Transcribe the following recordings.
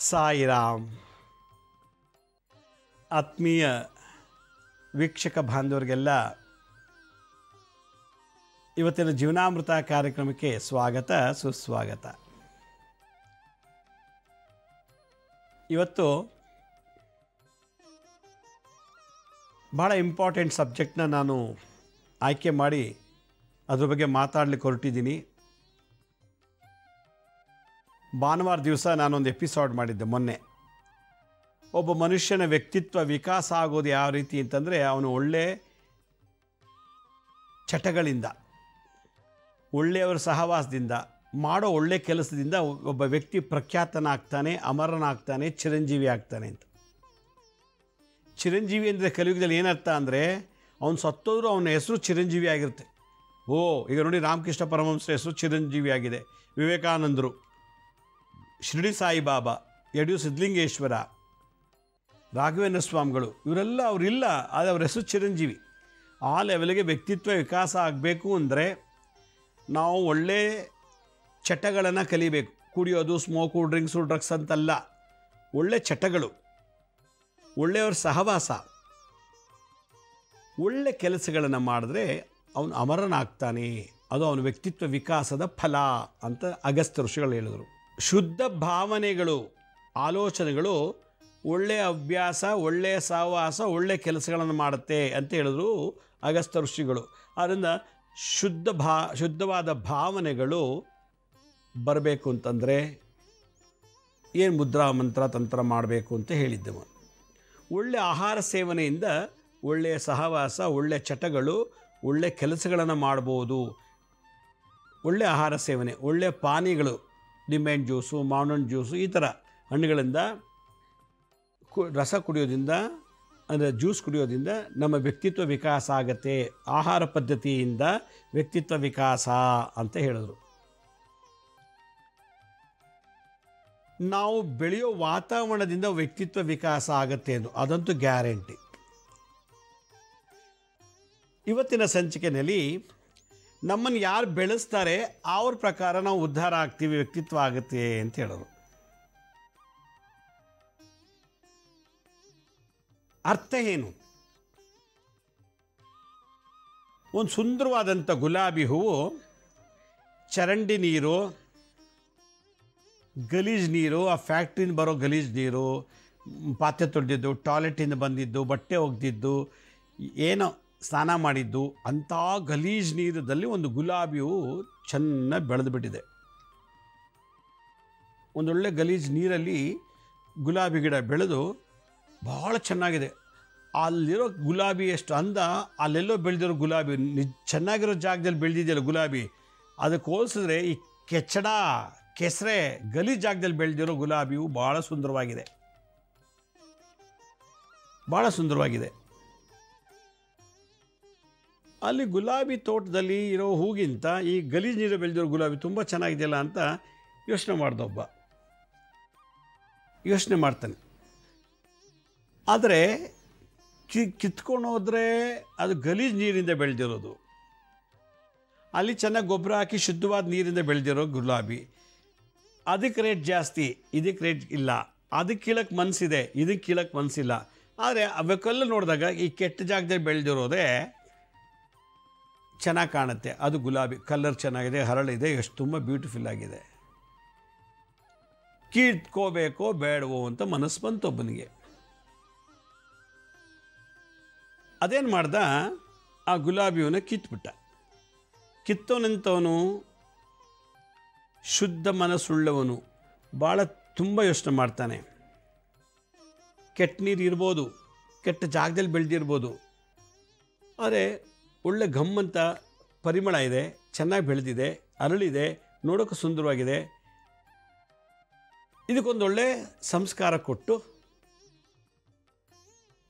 ಸಾಯಿರಾಮ್. ಆತ್ಮೀಯ ವೀಕ್ಷಕ ಬಾಂಧವರಿಗೆಲ್ಲ ಇವತ್ತಿನ ಜೀವನಾಮೃತ ಕಾರ್ಯಕ್ರಮಕ್ಕೆ ಸ್ವಾಗತ ಸುಸ್ವಾಗತ. ಇವತ್ತು ಭಾಳ ಇಂಪಾರ್ಟೆಂಟ್ ಸಬ್ಜೆಕ್ಟ್ನ ನಾನು ಆಯ್ಕೆ ಮಾಡಿ ಅದ್ರ ಬಗ್ಗೆ ಮಾತಾಡಲಿಕ್ಕೆ ಹೊರಟಿದ್ದೀನಿ. ಭಾನುವಾರ ದಿವಸ ನಾನೊಂದು ಎಪಿಸೋಡ್ ಮಾಡಿದ್ದೆ ಮೊನ್ನೆ. ಒಬ್ಬ ಮನುಷ್ಯನ ವ್ಯಕ್ತಿತ್ವ ವಿಕಾಸ ಆಗೋದು ಯಾವ ರೀತಿ ಅಂತಂದರೆ, ಅವನು ಒಳ್ಳೆ ಚಟಗಳಿಂದ, ಒಳ್ಳೆಯವರ ಸಹವಾಸದಿಂದ, ಮಾಡೋ ಒಳ್ಳೆ ಕೆಲಸದಿಂದ ಒಬ್ಬ ವ್ಯಕ್ತಿ ಪ್ರಖ್ಯಾತನಾಗ್ತಾನೆ, ಅಮರನಾಗ್ತಾನೆ, ಚಿರಂಜೀವಿ ಆಗ್ತಾನೆ ಅಂತ. ಚಿರಂಜೀವಿ ಅಂದರೆ ಕಲಿಯುಗದಲ್ಲಿ ಏನರ್ಥ ಅಂದರೆ, ಅವನು ಸತ್ತೋದ್ರೂ ಅವನ ಹೆಸರು ಚಿರಂಜೀವಿ ಆಗಿರುತ್ತೆ. ಈಗ ನೋಡಿ, ರಾಮಕೃಷ್ಣ ಪರಮಹಂಸರ ಹೆಸರು ಚಿರಂಜೀವಿ ಆಗಿದೆ. ವಿವೇಕಾನಂದರು, ಶಿರಡಿ ಸಾಯಿಬಾಬಾ, ಯಡಿಯೂರು ಸಿದ್ಧಲಿಂಗೇಶ್ವರ, ರಾಘವೇಂದ್ರ ಸ್ವಾಮಿಗಳು, ಇವರೆಲ್ಲ ಅವರಿಲ್ಲ, ಆದರೆ ಅವ್ರ ಹೆಸರು ಚಿರಂಜೀವಿ. ಆ ಲೆವೆಲ್ಗೆ ವ್ಯಕ್ತಿತ್ವ ವಿಕಾಸ ಆಗಬೇಕು ಅಂದರೆ ನಾವು ಒಳ್ಳೆ ಚಟಗಳನ್ನು ಕಲಿಬೇಕು. ಕುಡಿಯೋದು, ಸ್ಮೋಕು, ಡ್ರಿಂಕ್ಸು, ಡ್ರಗ್ಸ್ ಅಂತಲ್ಲ, ಒಳ್ಳೆ ಚಟಗಳು, ಒಳ್ಳೆಯವ್ರ ಸಹವಾಸ, ಒಳ್ಳೆ ಕೆಲಸಗಳನ್ನು ಮಾಡಿದ್ರೆ ಅವನು ಅಮರನಾಗ್ತಾನೆ. ಅದು ಅವನ ವ್ಯಕ್ತಿತ್ವ ವಿಕಾಸದ ಫಲ ಅಂತ ಅಗಸ್ತ್ಯ ಋಷಿಗಳು ಹೇಳಿದರು. ಶುದ್ಧ ಭಾವನೆಗಳು, ಆಲೋಚನೆಗಳು ಒಳ್ಳೆಯ ಅಭ್ಯಾಸ, ಒಳ್ಳೆಯ ಸಹವಾಸ, ಒಳ್ಳೆಯ ಕೆಲಸಗಳನ್ನು ಮಾಡುತ್ತೆ ಅಂತ ಹೇಳಿದ್ರು ಅಗಸ್ತ್ಯ ಋಷಿಗಳು. ಆದ್ದರಿಂದ ಶುದ್ಧವಾದ ಭಾವನೆಗಳು ಬರಬೇಕು ಅಂತಂದರೆ ಏನು ಮುದ್ರಾ ಮಂತ್ರ ತಂತ್ರ ಮಾಡಬೇಕು ಅಂತ ಹೇಳಿದ್ದೆವು. ಒಳ್ಳೆಯ ಆಹಾರ ಸೇವನೆಯಿಂದ ಒಳ್ಳೆಯ ಸಹವಾಸ, ಒಳ್ಳೆಯ ಚಟಗಳು, ಒಳ್ಳೆಯ ಕೆಲಸಗಳನ್ನು ಮಾಡ್ಬೋದು. ಒಳ್ಳೆಯ ಆಹಾರ ಸೇವನೆ, ಒಳ್ಳೆಯ ಪಾನೀಯಗಳು, ನಿಂಬೆಹಣ್ಣು ಜ್ಯೂಸು, ಮಾವಿನ ಹಣ್ಣು ಜ್ಯೂಸು, ಈ ಥರ ಹಣ್ಣುಗಳಿಂದ ರಸ ಕುಡಿಯೋದ್ರಿಂದ, ಅಂದರೆ ಜ್ಯೂಸ್ ಕುಡಿಯೋದ್ರಿಂದ ನಮ್ಮ ವ್ಯಕ್ತಿತ್ವ ವಿಕಾಸ ಆಗತ್ತೆ. ಆಹಾರ ಪದ್ಧತಿಯಿಂದ ವ್ಯಕ್ತಿತ್ವ ವಿಕಾಸ ಅಂತ ಹೇಳಿದ್ರು. ನಾವು ಬೆಳೆಯೋ ವಾತಾವರಣದಿಂದ ವ್ಯಕ್ತಿತ್ವ ವಿಕಾಸ ಆಗತ್ತೆ ಎಂದು, ಅದಂತೂ ಗ್ಯಾರಂಟಿ. ಇವತ್ತಿನ ಸಂಚಿಕೆಯಲ್ಲಿ ನಮ್ಮನ್ನು ಯಾರು ಬೆಳೆಸ್ತಾರೆ ಅವ್ರ ಪ್ರಕಾರ ನಾವು ಉದ್ಧಾರ ಆಗ್ತೀವಿ, ವ್ಯಕ್ತಿತ್ವ ಆಗುತ್ತೆ ಅಂತ ಹೇಳೋರು. ಅರ್ಥ ಏನು? ಒಂದು ಸುಂದರವಾದಂಥ ಗುಲಾಬಿ ಹೂವು, ಚರಂಡಿ ನೀರು, ಗಲೀಜು ನೀರು, ಆ ಫ್ಯಾಕ್ಟ್ರಿಯಿಂದ ಬರೋ ಗಲೀಜು ನೀರು, ಪಾತ್ರೆ ತೊಳೆದಿದ್ದು, ಟಾಯ್ಲೆಟಿಂದ ಬಂದಿದ್ದು, ಬಟ್ಟೆ ಒಗೆದಿದ್ದು, ಏನೋ ಸ್ನಾನ ಮಾಡಿದ್ದು, ಅಂಥ ಗಲೀಜು ನೀರದಲ್ಲಿ ಒಂದು ಗುಲಾಬಿ ಹೂವು ಚೆನ್ನಾಗಿ ಬೆಳೆದು ಬಿಟ್ಟಿದೆ. ಒಂದೊಳ್ಳೆ ಗಲೀಜು ನೀರಲ್ಲಿ ಗುಲಾಬಿ ಗಿಡ ಬೆಳೆದು ಭಾಳ ಚೆನ್ನಾಗಿದೆ. ಅಲ್ಲಿರೋ ಗುಲಾಬಿ ಎಷ್ಟು ಅಂದ, ಅಲ್ಲೆಲ್ಲೋ ಬೆಳೆದಿರೋ ಗುಲಾಬಿ ಚೆನ್ನಾಗಿರೋ ಜಾಗದಲ್ಲಿ ಬೆಳೆದಿದೆಯಲ್ಲ ಗುಲಾಬಿ, ಅದಕ್ಕೆ ಹೋಲಿಸಿದ್ರೆ ಈ ಕೆಚ್ಚಡ, ಕೆಸರೆ, ಗಲೀಜು ಜಾಗದಲ್ಲಿ ಬೆಳೆದಿರೋ ಗುಲಾಬಿಯು ಭಾಳ ಸುಂದರವಾಗಿದೆ, ಭಾಳ ಸುಂದರವಾಗಿದೆ. ಅಲ್ಲಿ ಗುಲಾಬಿ ತೋಟದಲ್ಲಿ ಇರೋ ಹೂಗಿಂತ ಈ ಗಲೀಜು ನೀರು ಬೆಳೆದಿರೋ ಗುಲಾಬಿ ತುಂಬ ಚೆನ್ನಾಗಿದೆಯಲ್ಲ ಅಂತ ಯೋಚನೆ ಮಾಡ್ದೊಬ್ಬ, ಯೋಚನೆ ಮಾಡ್ತಾನೆ. ಆದರೆ ಕಿತ್ಕೊಂಡು ಹೋದರೆ ಅದು ಗಲೀಜು ನೀರಿಂದ ಬೆಳೆದಿರೋದು, ಅಲ್ಲಿ ಚೆನ್ನಾಗಿ ಗೊಬ್ಬರ ಹಾಕಿ ಶುದ್ಧವಾದ ನೀರಿಂದ ಬೆಳೆದಿರೋ ಗುಲಾಬಿ, ಅದಕ್ಕೆ ರೇಟ್ ಜಾಸ್ತಿ, ಇದಕ್ಕೆ ರೇಟ್ ಇಲ್ಲ. ಅದಕ್ಕೆ ಕೀಳಕ್ಕೆ ಮನಸ್ಸಿದೆ, ಇದಕ್ಕೆ ಕೀಳಕ್ಕೆ ಮನಸ್ಸಿಲ್ಲ. ಆದರೆ ಅವಕ್ಕೆಲ್ಲ ನೋಡಿದಾಗ ಈ ಕೆಟ್ಟ ಜಾಗದಲ್ಲಿ ಬೆಳೆದಿರೋದೇ ಚೆನ್ನಾಗಿ ಕಾಣುತ್ತೆ. ಅದು ಗುಲಾಬಿ, ಕಲರ್ ಚೆನ್ನಾಗಿದೆ, ಹರಳಿದೆ, ಎಷ್ಟು ತುಂಬ ಬ್ಯೂಟಿಫುಲ್ ಆಗಿದೆ. ಕಿತ್ಕೋಬೇಕೋ ಬೇಡವೋ ಅಂತ ಮನಸ್ಸು ಬಂತು ಒಬ್ಬನಿಗೆ. ಅದೇನು ಮಾಡ್ದ, ಆ ಗುಲಾಬಿಯನ್ನು ಕಿತ್ಬಿಟ್ಟ. ಕಿತ್ತವನಂತವನು ಶುದ್ಧ ಮನಸ್ಸುಳ್ಳವನು, ಭಾಳ ತುಂಬ ಯೋಚನೆ ಮಾಡ್ತಾನೆ. ಕೆಟ್ಟ ನೀರು ಇರ್ಬೋದು, ಕೆಟ್ಟ ಜಾಗದಲ್ಲಿ ಬೆಳೆದಿರ್ಬೋದು, ಆದರೆ ಒಳ್ಳೆ ಘಮ್ಮಂತ ಪರಿಮಳ ಇದೆ, ಚೆನ್ನಾಗಿ ಬೆಳೆದಿದೆ, ಅರಳಿದೆ, ನೋಡೋಕ್ಕೆ ಸುಂದರವಾಗಿದೆ. ಇದಕ್ಕೊಂದೊಳ್ಳೆ ಸಂಸ್ಕಾರ ಕೊಟ್ಟು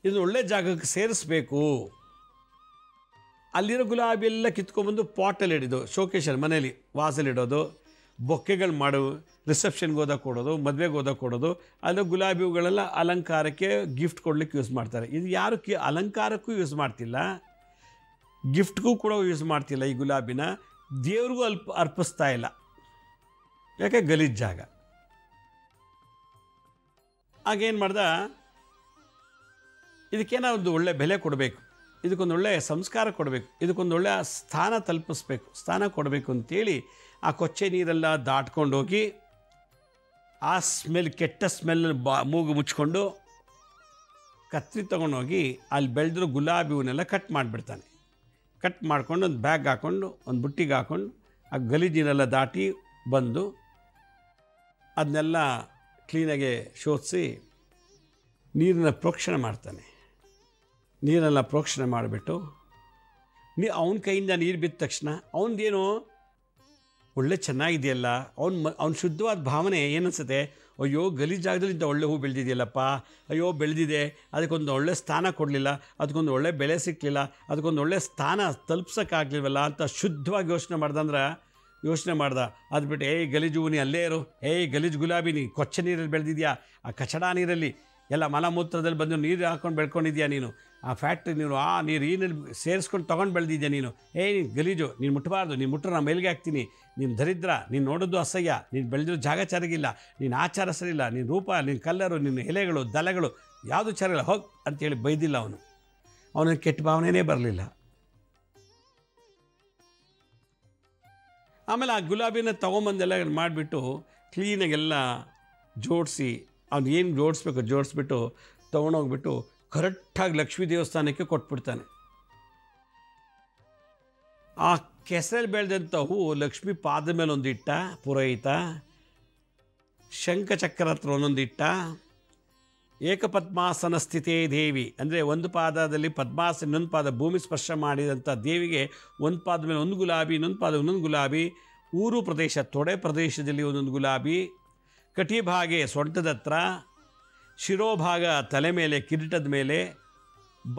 ಇದನ್ನು ಒಳ್ಳೆ ಜಾಗಕ್ಕೆ ಸೇರಿಸ್ಬೇಕು. ಅಲ್ಲಿರೋ ಗುಲಾಬಿ ಎಲ್ಲ ಕಿತ್ಕೊಂಡ್ಬಂದು ಪಾಟಲ್ಲಿ ಇಡೋದು, ಶೋಕೇಶಲ್ಲಿ ಮನೇಲಿ ವಾಸಲ್ಲಿ ಇಡೋದು, ಬೊಕ್ಕೆಗಳು ಮಾಡು, ರಿಸೆಪ್ಷನ್ಗೆ ಹೋದಾಗ ಕೊಡೋದು, ಮದುವೆಗೆ ಹೋದಾಗ ಕೊಡೋದು. ಅಲ್ಲಿ ಗುಲಾಬಿ ಹೂಗಳೆಲ್ಲ ಅಲಂಕಾರಕ್ಕೆ ಗಿಫ್ಟ್ ಕೊಡ್ಲಿಕ್ಕೆ ಯೂಸ್ ಮಾಡ್ತಾರೆ. ಇದು ಯಾರು ಅಲಂಕಾರಕ್ಕೂ ಯೂಸ್ ಮಾಡ್ತಿಲ್ಲ, ಗಿಫ್ಟ್ಗೂ ಕೂಡ ಯೂಸ್ ಮಾಡ್ತಿಲ್ಲ. ಈ ಗುಲಾಬಿನ ದೇವ್ರಿಗೂ ಅರ್ಪಿಸ್ತಾ ಇಲ್ಲ. ಯಾಕೆ? ಗಲೀಜು ಜಾಗ. ಆಗೇನು ಮಾಡ್ದ, ಇದಕ್ಕೇನೋ ಒಂದು ಒಳ್ಳೆ ಬೆಲೆ ಕೊಡಬೇಕು, ಇದಕ್ಕೊಂದು ಒಳ್ಳೆ ಸಂಸ್ಕಾರ ಕೊಡಬೇಕು, ಇದಕ್ಕೊಂದು ಒಳ್ಳೆ ಸ್ಥಾನ ತಲುಪಿಸ್ಬೇಕು, ಸ್ಥಾನ ಕೊಡಬೇಕು ಅಂತೇಳಿ ಆ ಕೊಚ್ಚೆ ನೀರೆಲ್ಲ ದಾಟ್ಕೊಂಡೋಗಿ ಆ ಸ್ಮೆಲ್, ಕೆಟ್ಟ ಸ್ಮೆಲ್ ಮೂಗು ಮುಚ್ಕೊಂಡು ಕತ್ರಿ ತೊಗೊಂಡೋಗಿ ಅಲ್ಲಿ ಬೆಳೆದಿರೋ ಗುಲಾಬಿ ಹೂವನ್ನೆಲ್ಲ ಕಟ್ ಮಾಡಿಬಿಡ್ತಾನೆ. ಕಟ್ ಮಾಡ್ಕೊಂಡು ಒಂದು ಬ್ಯಾಗ್ ಹಾಕ್ಕೊಂಡು ಒಂದು ಬುಟ್ಟಿಗೆ ಹಾಕ್ಕೊಂಡು ಆ ಗಲೀಜಿನೆಲ್ಲ ದಾಟಿ ಬಂದು ಅದನ್ನೆಲ್ಲ ಕ್ಲೀನಾಗೆ ಶೋಧಿಸಿ ನೀರನ್ನ ಪ್ರೋಕ್ಷಣೆ ಮಾಡ್ತಾನೆ. ನೀರೆಲ್ಲ ಪ್ರೋಕ್ಷಣೆ ಮಾಡಿಬಿಟ್ಟು ಅವನ ಕೈಯಿಂದ ನೀರು ಬಿದ್ದ ತಕ್ಷಣ ಅವನದೇನು ಒಳ್ಳೆ ಚೆನ್ನಾಗಿದೆಯಲ್ಲ, ಅವ್ನ ಶುದ್ಧವಾದ ಭಾವನೆ ಏನನ್ಸುತ್ತೆ, ಅಯ್ಯೋ ಗಲೀಜಾಗದಲ್ಲಿ ಇಂಥ ಒಳ್ಳೆ ಹೂ ಬೆಳೆದಿದೆಯಲ್ಲಪ್ಪ, ಅಯ್ಯೋ ಬೆಳೆದಿದೆ, ಅದಕ್ಕೊಂದು ಒಳ್ಳೆ ಸ್ಥಾನ ಕೊಡಲಿಲ್ಲ, ಅದಕ್ಕೊಂದು ಒಳ್ಳೆ ಬೆಲೆ ಸಿಕ್ಕಲಿಲ್ಲ, ಅದಕ್ಕೊಂದು ಒಳ್ಳೆ ಸ್ಥಾನ ತಲುಪ್ಸೋಕ್ಕಾಗಲಿಲ್ವಲ್ಲ ಅಂತ ಶುದ್ಧವಾಗಿ ಯೋಚನೆ ಮಾಡ್ದ. ಅದು ಬಿಟ್ಟು ಗಲೀಜು ನೀ ಅಲ್ಲೇ ಇರು, ಗಲೀಜು ಗುಲಾಬಿ ನೀ ಕೊಚ್ಚೆ ನೀರಲ್ಲಿ ಬೆಳೆದಿದ್ಯಾ, ಆ ಕಚಡ ನೀರಲ್ಲಿ ಎಲ್ಲ ಮಲಮೂತ್ರದಲ್ಲಿ ಬಂದು ನೀರು ಹಾಕ್ಕೊಂಡು ಬೆಳ್ಕೊಂಡಿದ್ಯಾ ನೀನು, ಆ ಫ್ಯಾಕ್ಟ್ರಿ ನೀನು ಆ ನೀರು ಈ ನೀರು ಸೇರಿಸ್ಕೊಂಡು ತೊಗೊಂಡು ಬೆಳೆದಿದ್ಯಾ ನೀನು, ನೀನು ಗಲೀಜು, ನೀನು ಮುಟ್ಟಬಾರ್ದು, ನೀನು ಮುಟ್ಟರೆ ನಾನು ಮೇಲ್ಗೆ ಹಾಕ್ತೀನಿ, ನೀನು ದರಿದ್ರ, ನೀನು ನೋಡೋದು ಅಸಹ್ಯ, ನೀನು ಬೆಳೆದಿರೋ ಜಾಗ ಚೆನ್ನಾಗಿಲ್ಲ, ನೀನು ಆಚಾರ ಸರಿಯಿಲ್ಲ, ನಿನ್ನ ರೂಪ, ನಿನ್ನ ಕಲ್ಲರು, ನಿನ್ನ ಎಲೆಗಳು ದಲಗಳು ಯಾವುದು ಚೆನ್ನಾಗಿಲ್ಲ, ಹೋಗಿ ಅಂತೇಳಿ ಬೈದಿಲ್ಲ. ಅವನಿಗೆ ಕೆಟ್ಟ ಭಾವನೆಯೇ ಬರಲಿಲ್ಲ. ಆಮೇಲೆ ಆ ಗುಲಾಬಿನ ತೊಗೊಂಬಂದೆಲ್ಲ ಮಾಡಿಬಿಟ್ಟು ಕ್ಲೀನಾಗೆಲ್ಲ ಜೋಡಿಸಿ ಅವ್ನು ಏನು ಜೋಡಿಸ್ಬಿಟ್ಟು ತೊಗೊಂಡೋಗ್ಬಿಟ್ಟು ಕರೆಕ್ಟಾಗಿ ಲಕ್ಷ್ಮೀ ದೇವಸ್ಥಾನಕ್ಕೆ ಕೊಟ್ಬಿಡ್ತಾನೆ. ಆ ಕೆಸರಲ್ಲಿ ಬೆಳೆದಂಥ ಹೂವು ಲಕ್ಷ್ಮೀ ಪಾದ ಮೇಲೆ ಒಂದಿಟ್ಟ ಪುರೋಹಿತ, ಶಂಖಚಕ್ರ ಹತ್ರ ಒಂದೊಂದಿಟ್ಟ, ಏಕಪದ್ಮಾಸನ ಸ್ಥಿತೇ ದೇವಿ ಅಂದರೆ ಒಂದು ಪಾದದಲ್ಲಿ ಪದ್ಮಾಸನ, ಇನ್ನೊಂದು ಪಾದ ಭೂಮಿ ಸ್ಪರ್ಶ ಮಾಡಿದಂಥ ದೇವಿಗೆ ಒಂದು ಪಾದ ಮೇಲೆ ಒಂದು ಗುಲಾಬಿ, ಇನ್ನೊಂದು ಪಾದ ಒಂದೊಂದು ಗುಲಾಬಿ, ಊರು ಪ್ರದೇಶ ತೊಡೆ ಪ್ರದೇಶದಲ್ಲಿ ಒಂದೊಂದು ಗುಲಾಬಿ, ಕಟಿಭಾಗೆ ಸೊಂಟದ ಹತ್ರ, ಶಿರೋಭಾಗ ತಲೆ ಮೇಲೆ ಕಿರೀಟದ ಮೇಲೆ,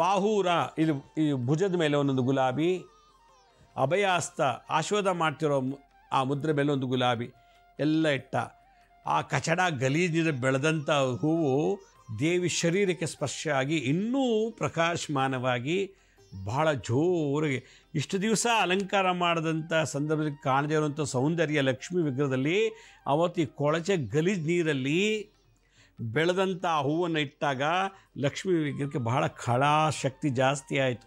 ಬಾಹೂರ ಇದು ಈ ಭುಜದ ಮೇಲೆ ಒಂದೊಂದು ಗುಲಾಬಿ, ಅಭಯಾಸ್ತ ಆಶೀರ್ವಾದ ಮಾಡ್ತಿರೋ ಆ ಮುದ್ರೆ ಮೇಲೆ ಒಂದು ಗುಲಾಬಿ ಎಲ್ಲ ಇಟ್ಟ. ಆ ಕಚಡ ಗಲೀಜಿನ ಬೆಳೆದಂಥ ಹೂವು ದೇವಿ ಶರೀರಕ್ಕೆ ಸ್ಪರ್ಶ ಆಗಿ ಇನ್ನೂ ಪ್ರಕಾಶಮಾನವಾಗಿ ಭಾಳ ಜೋರಾಗಿ ಇಷ್ಟು ದಿವಸ ಅಲಂಕಾರ ಮಾಡಿದಂಥ ಸಂದರ್ಭದಲ್ಲಿ ಕಾಣದೇ ಇರುವಂಥ ಸೌಂದರ್ಯ ಲಕ್ಷ್ಮೀ ವಿಗ್ರಹದಲ್ಲಿ ಅವತ್ತು ಈ ಕೊಳಚೆ ಗಲೀಜು ನೀರಲ್ಲಿ ಬೆಳೆದಂಥ ಹೂವನ್ನು ಇಟ್ಟಾಗ ಲಕ್ಷ್ಮೀ ವಿಗ್ರಹಕ್ಕೆ ಬಹಳ ಶಕ್ತಿ ಜಾಸ್ತಿ ಆಯಿತು.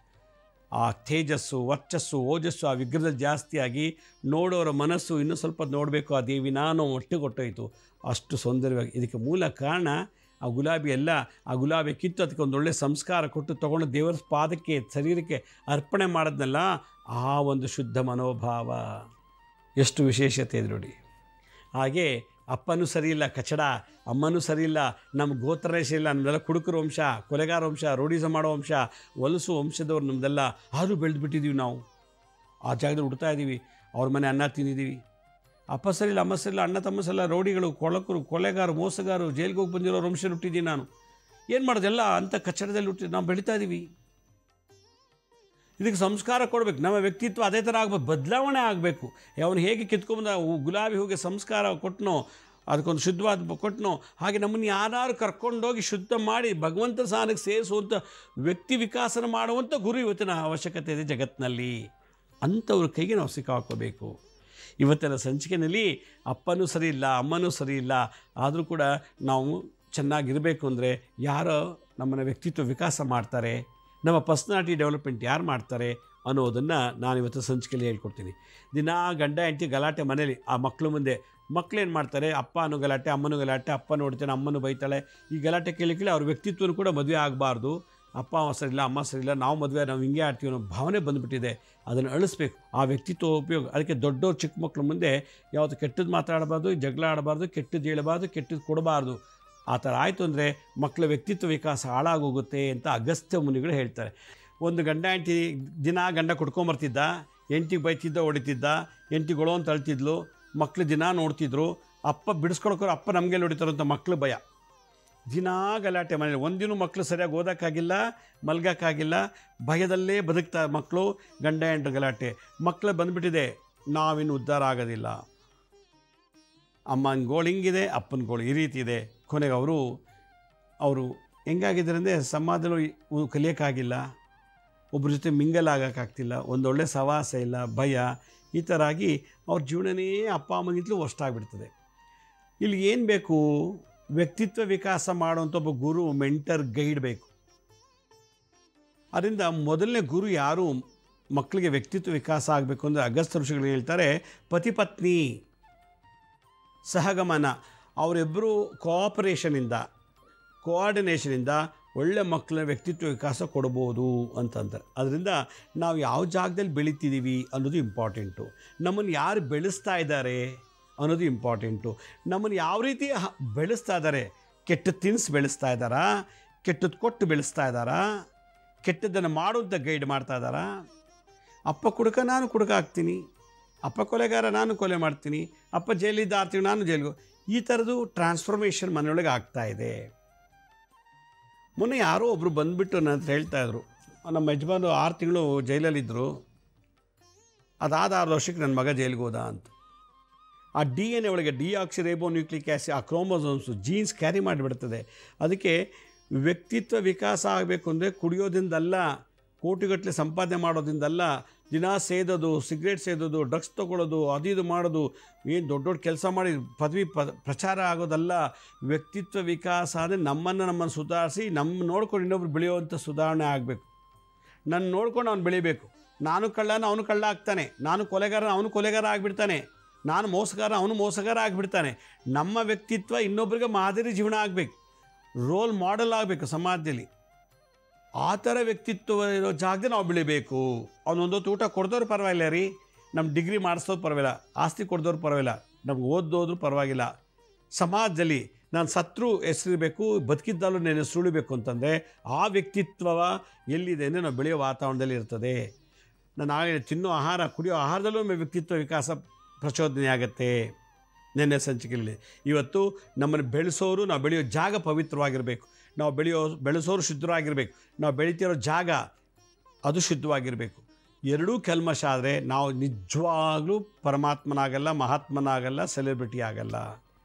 ಆ ತೇಜಸ್ಸು, ವರ್ಚಸ್ಸು, ಓಜಸ್ಸು ಆ ವಿಗ್ರಹದಲ್ಲಿ ಜಾಸ್ತಿಯಾಗಿ ನೋಡೋರ ಮನಸ್ಸು ಇನ್ನೂ ಸ್ವಲ್ಪ ನೋಡಬೇಕು ಆ ದೇವಿನ ಅನ್ನೋ ಒಟ್ಟಿಗೊಟ್ಟೋಯಿತು. ಅಷ್ಟು ಸೌಂದರ್ಯವಾಗಿ. ಇದಕ್ಕೆ ಮೂಲ ಕಾರಣ ಆ ಗುಲಾಬಿ ಎಲ್ಲ, ಆ ಗುಲಾಬಿ ಕಿತ್ತು ಅದಕ್ಕೆ ಒಂದು ಒಳ್ಳೆಯ ಸಂಸ್ಕಾರ ಕೊಟ್ಟು ತೊಗೊಂಡು ದೇವರ ಪಾದಕ್ಕೆ ಶರೀರಕ್ಕೆ ಅರ್ಪಣೆ ಮಾಡೋದನ್ನೆಲ್ಲ ಆ ಒಂದು ಶುದ್ಧ ಮನೋಭಾವ ಎಷ್ಟು ವಿಶೇಷತೆ ಇದೆ ನೋಡಿ. ಹಾಗೆ ಅಪ್ಪನೂ ಸರಿಯಿಲ್ಲ ಕಚಡ, ಅಮ್ಮನೂ ಸರಿಯಿಲ್ಲ, ನಮ್ಮ ಗೋತ್ರನೇ ಸರಿಯಿಲ್ಲ, ನಮ್ಮದೆಲ್ಲ ಕುಡುಕರ ವಂಶ, ಕೊಲೆಗಾರ ವಂಶ, ರೋಡಿಸಮ್ ಮಾಡೋ ವಂಶ, ಹೊಲಸು ವಂಶದವ್ರು ನಮ್ಮದೆಲ್ಲ, ಆದರೂ ಬೆಳೆದುಬಿಟ್ಟಿದ್ದೀವಿ ನಾವು, ಆ ಜಾಗದಲ್ಲಿ ಹುಡ್ತಾ ಇದ್ದೀವಿ, ಅವ್ರ ಮನೆ ಅನ್ನ ತಿಂದಿದ್ದೀವಿ. ಅಪ್ಪ ಸರಿಯಿಲ್ಲ, ಅಮ್ಮ ಸರಿಯಿಲ್ಲ, ಅಣ್ಣ ತಮ್ಮ ಸರಿಯಿಲ್ಲ, ರೌಡಿಗಳು, ಕೊಳಕರು, ಕೊಲೆಗಾರು, ಮೋಸಗಾರು, ಜೈಲಿಗೆ ಹೋಗಿ ಬಂದಿರೋ ವಂಶ ಹುಟ್ಟಿದ್ದೀನಿ ನಾನು. ಏನು ಮಾಡೋದೆಲ್ಲ ಅಂಥ ಕಚಡದಲ್ಲಿ ಹುಟ್ಟಿದ್ದು ನಾವು ಬೆಳೀತಾ ಇದ್ದೀವಿ. ಇದಕ್ಕೆ ಸಂಸ್ಕಾರ ಕೊಡಬೇಕು, ನಮ್ಮ ವ್ಯಕ್ತಿತ್ವ ಅದೇ ಥರ ಆಗಬೇಕು, ಬದಲಾವಣೆ ಆಗಬೇಕು. ಅವನು ಹೇಗೆ ಕಿತ್ಕೊಂಬಂದ ಗುಲಾಬಿ ಹೂಗೆ ಸಂಸ್ಕಾರ ಕೊಟ್ಟನೋ, ಅದಕ್ಕೊಂದು ಶುದ್ಧವಾದ ಕೊಟ್ಟನೋ, ಹಾಗೆ ನಮ್ಮನ್ನು ಯಾರು ಕರ್ಕೊಂಡೋಗಿ ಶುದ್ಧ ಮಾಡಿ ಭಗವಂತ ಸ್ಥಾನಕ್ಕೆ ಸೇರಿಸುವಂಥ ವ್ಯಕ್ತಿ ವಿಕಾಸನ ಮಾಡುವಂಥ ಗುರು ಇವತ್ತಿನ ಅವಶ್ಯಕತೆ ಇದೆ ಜಗತ್ತಿನಲ್ಲಿ. ಅಂಥವ್ರ ಕೈಗೆ ನಾವು ಸಿಕ್ಕಾಕೋಬೇಕು. ಇವತ್ತಿನ ಸಂಚಿಕೆಯಲ್ಲಿ ಅಪ್ಪನೂ ಸರಿ ಇಲ್ಲ, ಅಮ್ಮನೂ ಸರಿ ಇಲ್ಲ, ಆದರೂ ಕೂಡ ನಾವು ಚೆನ್ನಾಗಿರಬೇಕು ಅಂದರೆ ಯಾರೋ ನಮ್ಮನ್ನು ವ್ಯಕ್ತಿತ್ವ ವಿಕಾಸ ಮಾಡ್ತಾರೆ, ನಮ್ಮ ಪರ್ಸ್ನಾಲಿಟಿ ಡೆವಲಪ್ಮೆಂಟ್ ಯಾರು ಮಾಡ್ತಾರೆ ಅನ್ನೋದನ್ನು ನಾನು ಇವತ್ತು ಸಂಚಿಕೆಯಲ್ಲಿ ಹೇಳ್ಕೊಡ್ತೀನಿ. ದಿನಾ ಗಂಡ ಹೆಂಡತಿ ಗಲಾಟೆ ಮನೇಲಿ, ಆ ಮಕ್ಕಳು ಮುಂದೆ ಮಕ್ಕಳೇನು ಮಾಡ್ತಾರೆ, ಅಪ್ಪ ಅನ್ನೋ ಗಲಾಟೆ, ಅಮ್ಮನೂ ಗಲಾಟೆ, ಅಪ್ಪ ನೋಡ್ತಾನೆ, ಅಮ್ಮನೂ ಬೈತಾಳೆ. ಈ ಗಲಾಟೆ ಕೇಳಿ ಅವ್ರ ವ್ಯಕ್ತಿತ್ವನೂ ಕೂಡ ಮದುವೆ ಆಗಬಾರ್ದು. ಅಪ್ಪ ಸರಿಯಿಲ್ಲ, ಅಮ್ಮ ಸರಿಯಿಲ್ಲ, ನಾವು ಮದುವೆ ನಾವು ಹಿಂಗೆ ಆಡ್ತೀವಿ ಅನ್ನೋ ಭಾವನೆ ಬಂದುಬಿಟ್ಟಿದೆ. ಅದನ್ನು ಅಳಿಸ್ಬೇಕು, ಆ ವ್ಯಕ್ತಿತ್ವ ಉಪಯೋಗ. ಅದಕ್ಕೆ ದೊಡ್ಡವ್ರು ಚಿಕ್ಕ ಮಕ್ಕಳ ಮುಂದೆ ಯಾವುದು ಕೆಟ್ಟದ್ದು ಮಾತಾಡಬಾರ್ದು, ಜಗಳ ಆಡಬಾರ್ದು, ಕೆಟ್ಟದ್ದು ಹೇಳಬಾರ್ದು, ಕೆಟ್ಟದ್ದು ಕೊಡಬಾರ್ದು. ಆ ಥರ ಆಯಿತು ಅಂದರೆ ಮಕ್ಕಳ ವ್ಯಕ್ತಿತ್ವ ವಿಕಾಸ ಹಾಳಾಗೋಗುತ್ತೆ ಅಂತ ಅಗಸ್ತ್ಯ ಮುನಿಗಳು ಹೇಳ್ತಾರೆ. ಒಂದು ಗಂಡ ಹೆಂಡತಿ ದಿನ ಗಂಡ ಕುಡ್ಕೊಂಬರ್ತಿದ್ದ, ಹೆಂಡ್ತಿಗೆ ಬೈತಿದ್ದ, ಹೊಡಿತಿದ್ದ, ಹೆಂಡ್ತಿ ಗೊಳೋ ಅಂತ ಅಳ್ತಿದ್ಲು, ಮಕ್ಕಳು ದಿನ ನೋಡ್ತಿದ್ರು. ಅಪ್ಪ ಬಿಡಿಸ್ಕೊಳಕ್ಕೋರು ಅಪ್ಪ ನಮಗೆ ಹೊಡಿತಾರೋ ಅಂತ ಮಕ್ಕಳು ಭಯ. ದಿನ ಗಲಾಟೆ ಮನೇಲಿ, ಒಂದಿನೂ ಮಕ್ಕಳು ಸರಿಯಾಗಿ ಓದೋಕ್ಕಾಗಿಲ್ಲ, ಮಲ್ಗೋಕ್ಕಾಗಿಲ್ಲ, ಭಯದಲ್ಲೇ ಬದುಕ್ತಾ ಮಕ್ಕಳು, ಗಂಡ ಹೆಂಡ್ರ ಗಲಾಟೆ. ಮಕ್ಕಳು ಬಂದುಬಿಟ್ಟಿದೆ, ನಾವಿನ್ನು ಉದ್ಧಾರ ಆಗೋದಿಲ್ಲ. ಅಮ್ಮನ ಗೋಳು ಹಿಂಗಿದೆ, ಅಪ್ಪನ ಗೋಳು ಈ ರೀತಿ ಇದೆ. ಕೊನೆಗೆ ಅವರು ಹೆಂಗಾಗಿದ್ದಾರೆ ಅಂದರೆ ಸಮಾಜದಲ್ಲಿ ಕಲಿಯೋಕ್ಕಾಗಿಲ್ಲ, ಒಬ್ಬರ ಜೊತೆ ಮಿಂಗಲ್ ಆಗೋಕ್ಕಾಗ್ತಿಲ್ಲ, ಒಂದೊಳ್ಳೆ ಸವಾಸ ಇಲ್ಲ, ಭಯ, ಈ ಥರ ಆಗಿ ಅವ್ರ ಜೀವನನೇ ಅಪ್ಪ ಅಮ್ಮಗಿಂತಲೂ ವರ್ಸ್ಟ್ ಆಗಿಬಿಡ್ತದೆ. ಇಲ್ಲಿ ಏನು ಬೇಕು, ವ್ಯಕ್ತಿತ್ವ ವಿಕಾಸ ಮಾಡುವಂಥ ಒಬ್ಬ ಗುರು, ಮೆಂಟರ್, ಗೈಡ್ ಬೇಕು. ಅದರಿಂದ ಮೊದಲನೇ ಗುರು ಯಾರು ಮಕ್ಕಳಿಗೆ ವ್ಯಕ್ತಿತ್ವ ವಿಕಾಸ ಆಗಬೇಕು ಅಂದರೆ ಅಗಸ್ತ್ಯ ಋಷಿಗಳು ಹೇಳ್ತಾರೆ, ಪತಿ ಪತ್ನಿ ಸಹಗಮನ, ಅವರಿಬ್ಬರು ಕೋಆಪರೇಷನಿಂದ, ಕೋಆರ್ಡಿನೇಷನಿಂದ ಒಳ್ಳೆ ಮಕ್ಕಳ ವ್ಯಕ್ತಿತ್ವ ವಿಕಾಸ ಕೊಡ್ಬೋದು ಅಂತಂತಾರೆ. ಅದರಿಂದ ನಾವು ಯಾವ ಜಾಗದಲ್ಲಿ ಬೆಳೀತಿದ್ದೀವಿ ಅನ್ನೋದು ಇಂಪಾರ್ಟೆಂಟು. ನಮ್ಮನ್ನು ಯಾರು ಬೆಳೆಸ್ತಾ ಇದ್ದಾರೆ ಅನ್ನೋದು ಇಂಪಾರ್ಟೆಂಟು. ನಮ್ಮನ್ನು ಯಾವ ರೀತಿ ಬೆಳೆಸ್ತಾ ಇದ್ದಾರೆ, ಕೆಟ್ಟದ್ದು ತಿನ್ನಿಸಿ ಬೆಳೆಸ್ತಾ ಇದ್ದಾರಾ, ಕೆಟ್ಟದ್ದು ಕೊಟ್ಟು ಬೆಳೆಸ್ತಾ ಇದ್ದಾರಾ, ಕೆಟ್ಟದ್ದನ್ನು ಮಾಡುವಂಥ ಗೈಡ್ ಮಾಡ್ತಾ ಇದ್ದಾರಾ. ಅಪ್ಪ ಕುಡುಕ, ನಾನು ಕುಡುಕ ಆಗ್ತೀನಿ. ಅಪ್ಪ ಕೊಲೆಗಾರ, ನಾನು ಕೊಲೆ ಮಾಡ್ತೀನಿ. ಅಪ್ಪ ಜೈಲಿದ್ದ ಆರ್ತೀವಿ, ನಾನು ಜೈಲಿಗೆ. ಈ ಥರದ್ದು ಟ್ರಾನ್ಸ್ಫಾರ್ಮೇಷನ್ ಮನೆಯೊಳಗೆ ಆಗ್ತಾಯಿದೆ. ಮೊನ್ನೆ ಯಾರೋ ಒಬ್ಬರು ಬಂದುಬಿಟ್ಟು ನನ್ನ ಹತ್ರ ಹೇಳ್ತಾಯಿದ್ರು, ನಮ್ಮ ಯಜಮಾನರು 6 ತಿಂಗಳು ಜೈಲಲ್ಲಿದ್ದರು, ಅದಾದ 6 ವರ್ಷಕ್ಕೆ ನನ್ನ ಮಗ ಜೈಲಿಗೆ ಹೋದ ಅಂತ. ಆ DNA ಒಳಗೆ ಡಿಆಕ್ಸಿರೈಬೋನ್ಯೂಕ್ಲಿಕ್ ಆ್ಯಸಿಡ್, ಆ ಕ್ರೋಮೋಸೋಮ್ಸು, ಜೀನ್ಸ್ ಕ್ಯಾರಿ ಮಾಡಿಬಿಡ್ತದೆ. ಅದಕ್ಕೆ ವ್ಯಕ್ತಿತ್ವ ವಿಕಾಸ ಆಗಬೇಕು ಅಂದರೆ ಕುಡಿಯೋದ್ರಿಂದಲ್ಲ, ಕೋಟಿಗಟ್ಟಲೆ ಸಂಪಾದನೆ ಮಾಡೋದ್ರಿಂದಲ್ಲ, ದಿನ ಸೇದೋದು, ಸಿಗರೇಟ್ ಸೇದೋದು, ಡ್ರಗ್ಸ್ ತೊಗೊಳ್ಳೋದು, ಅದು ಇದು ಮಾಡೋದು, ಏನು ದೊಡ್ಡ ದೊಡ್ಡ ಕೆಲಸ ಮಾಡಿ ಪದವಿ ಪ್ರಚಾರ ಆಗೋದಲ್ಲ. ವ್ಯಕ್ತಿತ್ವ ವಿಕಾಸ ಅಂದರೆ ನಮ್ಮನ್ನು ಸುಧಾರಿಸಿ, ನಮ್ಮ ನೋಡ್ಕೊಂಡು ಇನ್ನೊಬ್ರು ಬೆಳೆಯುವಂಥ ಸುಧಾರಣೆ ಆಗಬೇಕು. ನನ್ನ ನೋಡ್ಕೊಂಡು ಅವ್ನು ಬೆಳಿಬೇಕು. ನಾನು ಕಳ್ಳನ, ಅವನು ಕಳ್ಳ ಆಗ್ತಾನೆ. ನಾನು ಕೊಲೆಗಾರ, ಅವನು ಕೊಲೆಗಾರ ಆಗಿಬಿಡ್ತಾನೆ. ನಾನು ಮೋಸಗಾರ, ಅವನು ಮೋಸಗಾರ ಆಗಿಬಿಡ್ತಾನೆ. ನಮ್ಮ ವ್ಯಕ್ತಿತ್ವ ಇನ್ನೊಬ್ರಿಗೆ ಮಾದರಿ ಜೀವನ ಆಗಬೇಕು, ರೋಲ್ ಮಾಡೆಲ್ ಆಗಬೇಕು ಸಮಾಜದಲ್ಲಿ. ಆ ಥರ ವ್ಯಕ್ತಿತ್ವ ಇರೋ ಜಾಗದಲ್ಲಿ ನಾವು ಬೆಳಿಬೇಕು. ಅವನೊಂದೊತ್ತು ಊಟ ಕೊಡ್ದವ್ರು ಪರವಾಗಿಲ್ಲ ರೀ, ನಮ್ಮ ಡಿಗ್ರಿ ಮಾಡಿಸೋದು ಪರವಾಗಿಲ್ಲ, ಆಸ್ತಿ ಕೊಡ್ದವ್ರು ಪರವಾಗಿಲ್ಲ, ನಮ್ಗೆ ಓದೋದ್ರು ಪರವಾಗಿಲ್ಲ. ಸಮಾಜದಲ್ಲಿ ನಾನು ಸತ್ರು ಹೆಸರಿರಬೇಕು, ಬದುಕಿದ್ದಲ್ಲೂ ನನ್ನ ಹೆಸರು ಉಳಿಬೇಕು ಅಂತಂದರೆ ಆ ವ್ಯಕ್ತಿತ್ವ ಎಲ್ಲಿದೆ ಅಂದರೆ ನಾವು ಬೆಳೆಯೋ ವಾತಾವರಣದಲ್ಲಿ ಇರ್ತದೆ. ನಾನು ಆಗಲೇ ತಿನ್ನೋ ಆಹಾರ, ಕುಡಿಯೋ ಆಹಾರದಲ್ಲೂ ವ್ಯಕ್ತಿತ್ವ ವಿಕಾಸ ಪ್ರಚೋದನೆ ಆಗುತ್ತೆ. ನೆನ್ನೆ ಸಂಚಿಕೆಯಲ್ಲಿ ಇವತ್ತು ನಮ್ಮನ್ನು ಬೆಳೆಸೋರು, ನಾವು ಬೆಳೆಯೋ ಜಾಗ ಪವಿತ್ರವಾಗಿರಬೇಕು. ನಾವು ಬೆಳೆಸೋರು ಶುದ್ಧವಾಗಿರಬೇಕು. ನಾವು ಬೆಳೀತಿರೋ ಜಾಗ ಅದು ಶುದ್ಧವಾಗಿರಬೇಕು. ಎರಡೂ ಕಲ್ಮಶ ಆದರೆ ನಾವು ನಿಜವಾಗ್ಲೂ ಪರಮಾತ್ಮನಾಗಲ್ಲ, ಮಹಾತ್ಮನಾಗಲ್ಲ, ಸೆಲೆಬ್ರಿಟಿ ಆಗಲ್ಲ.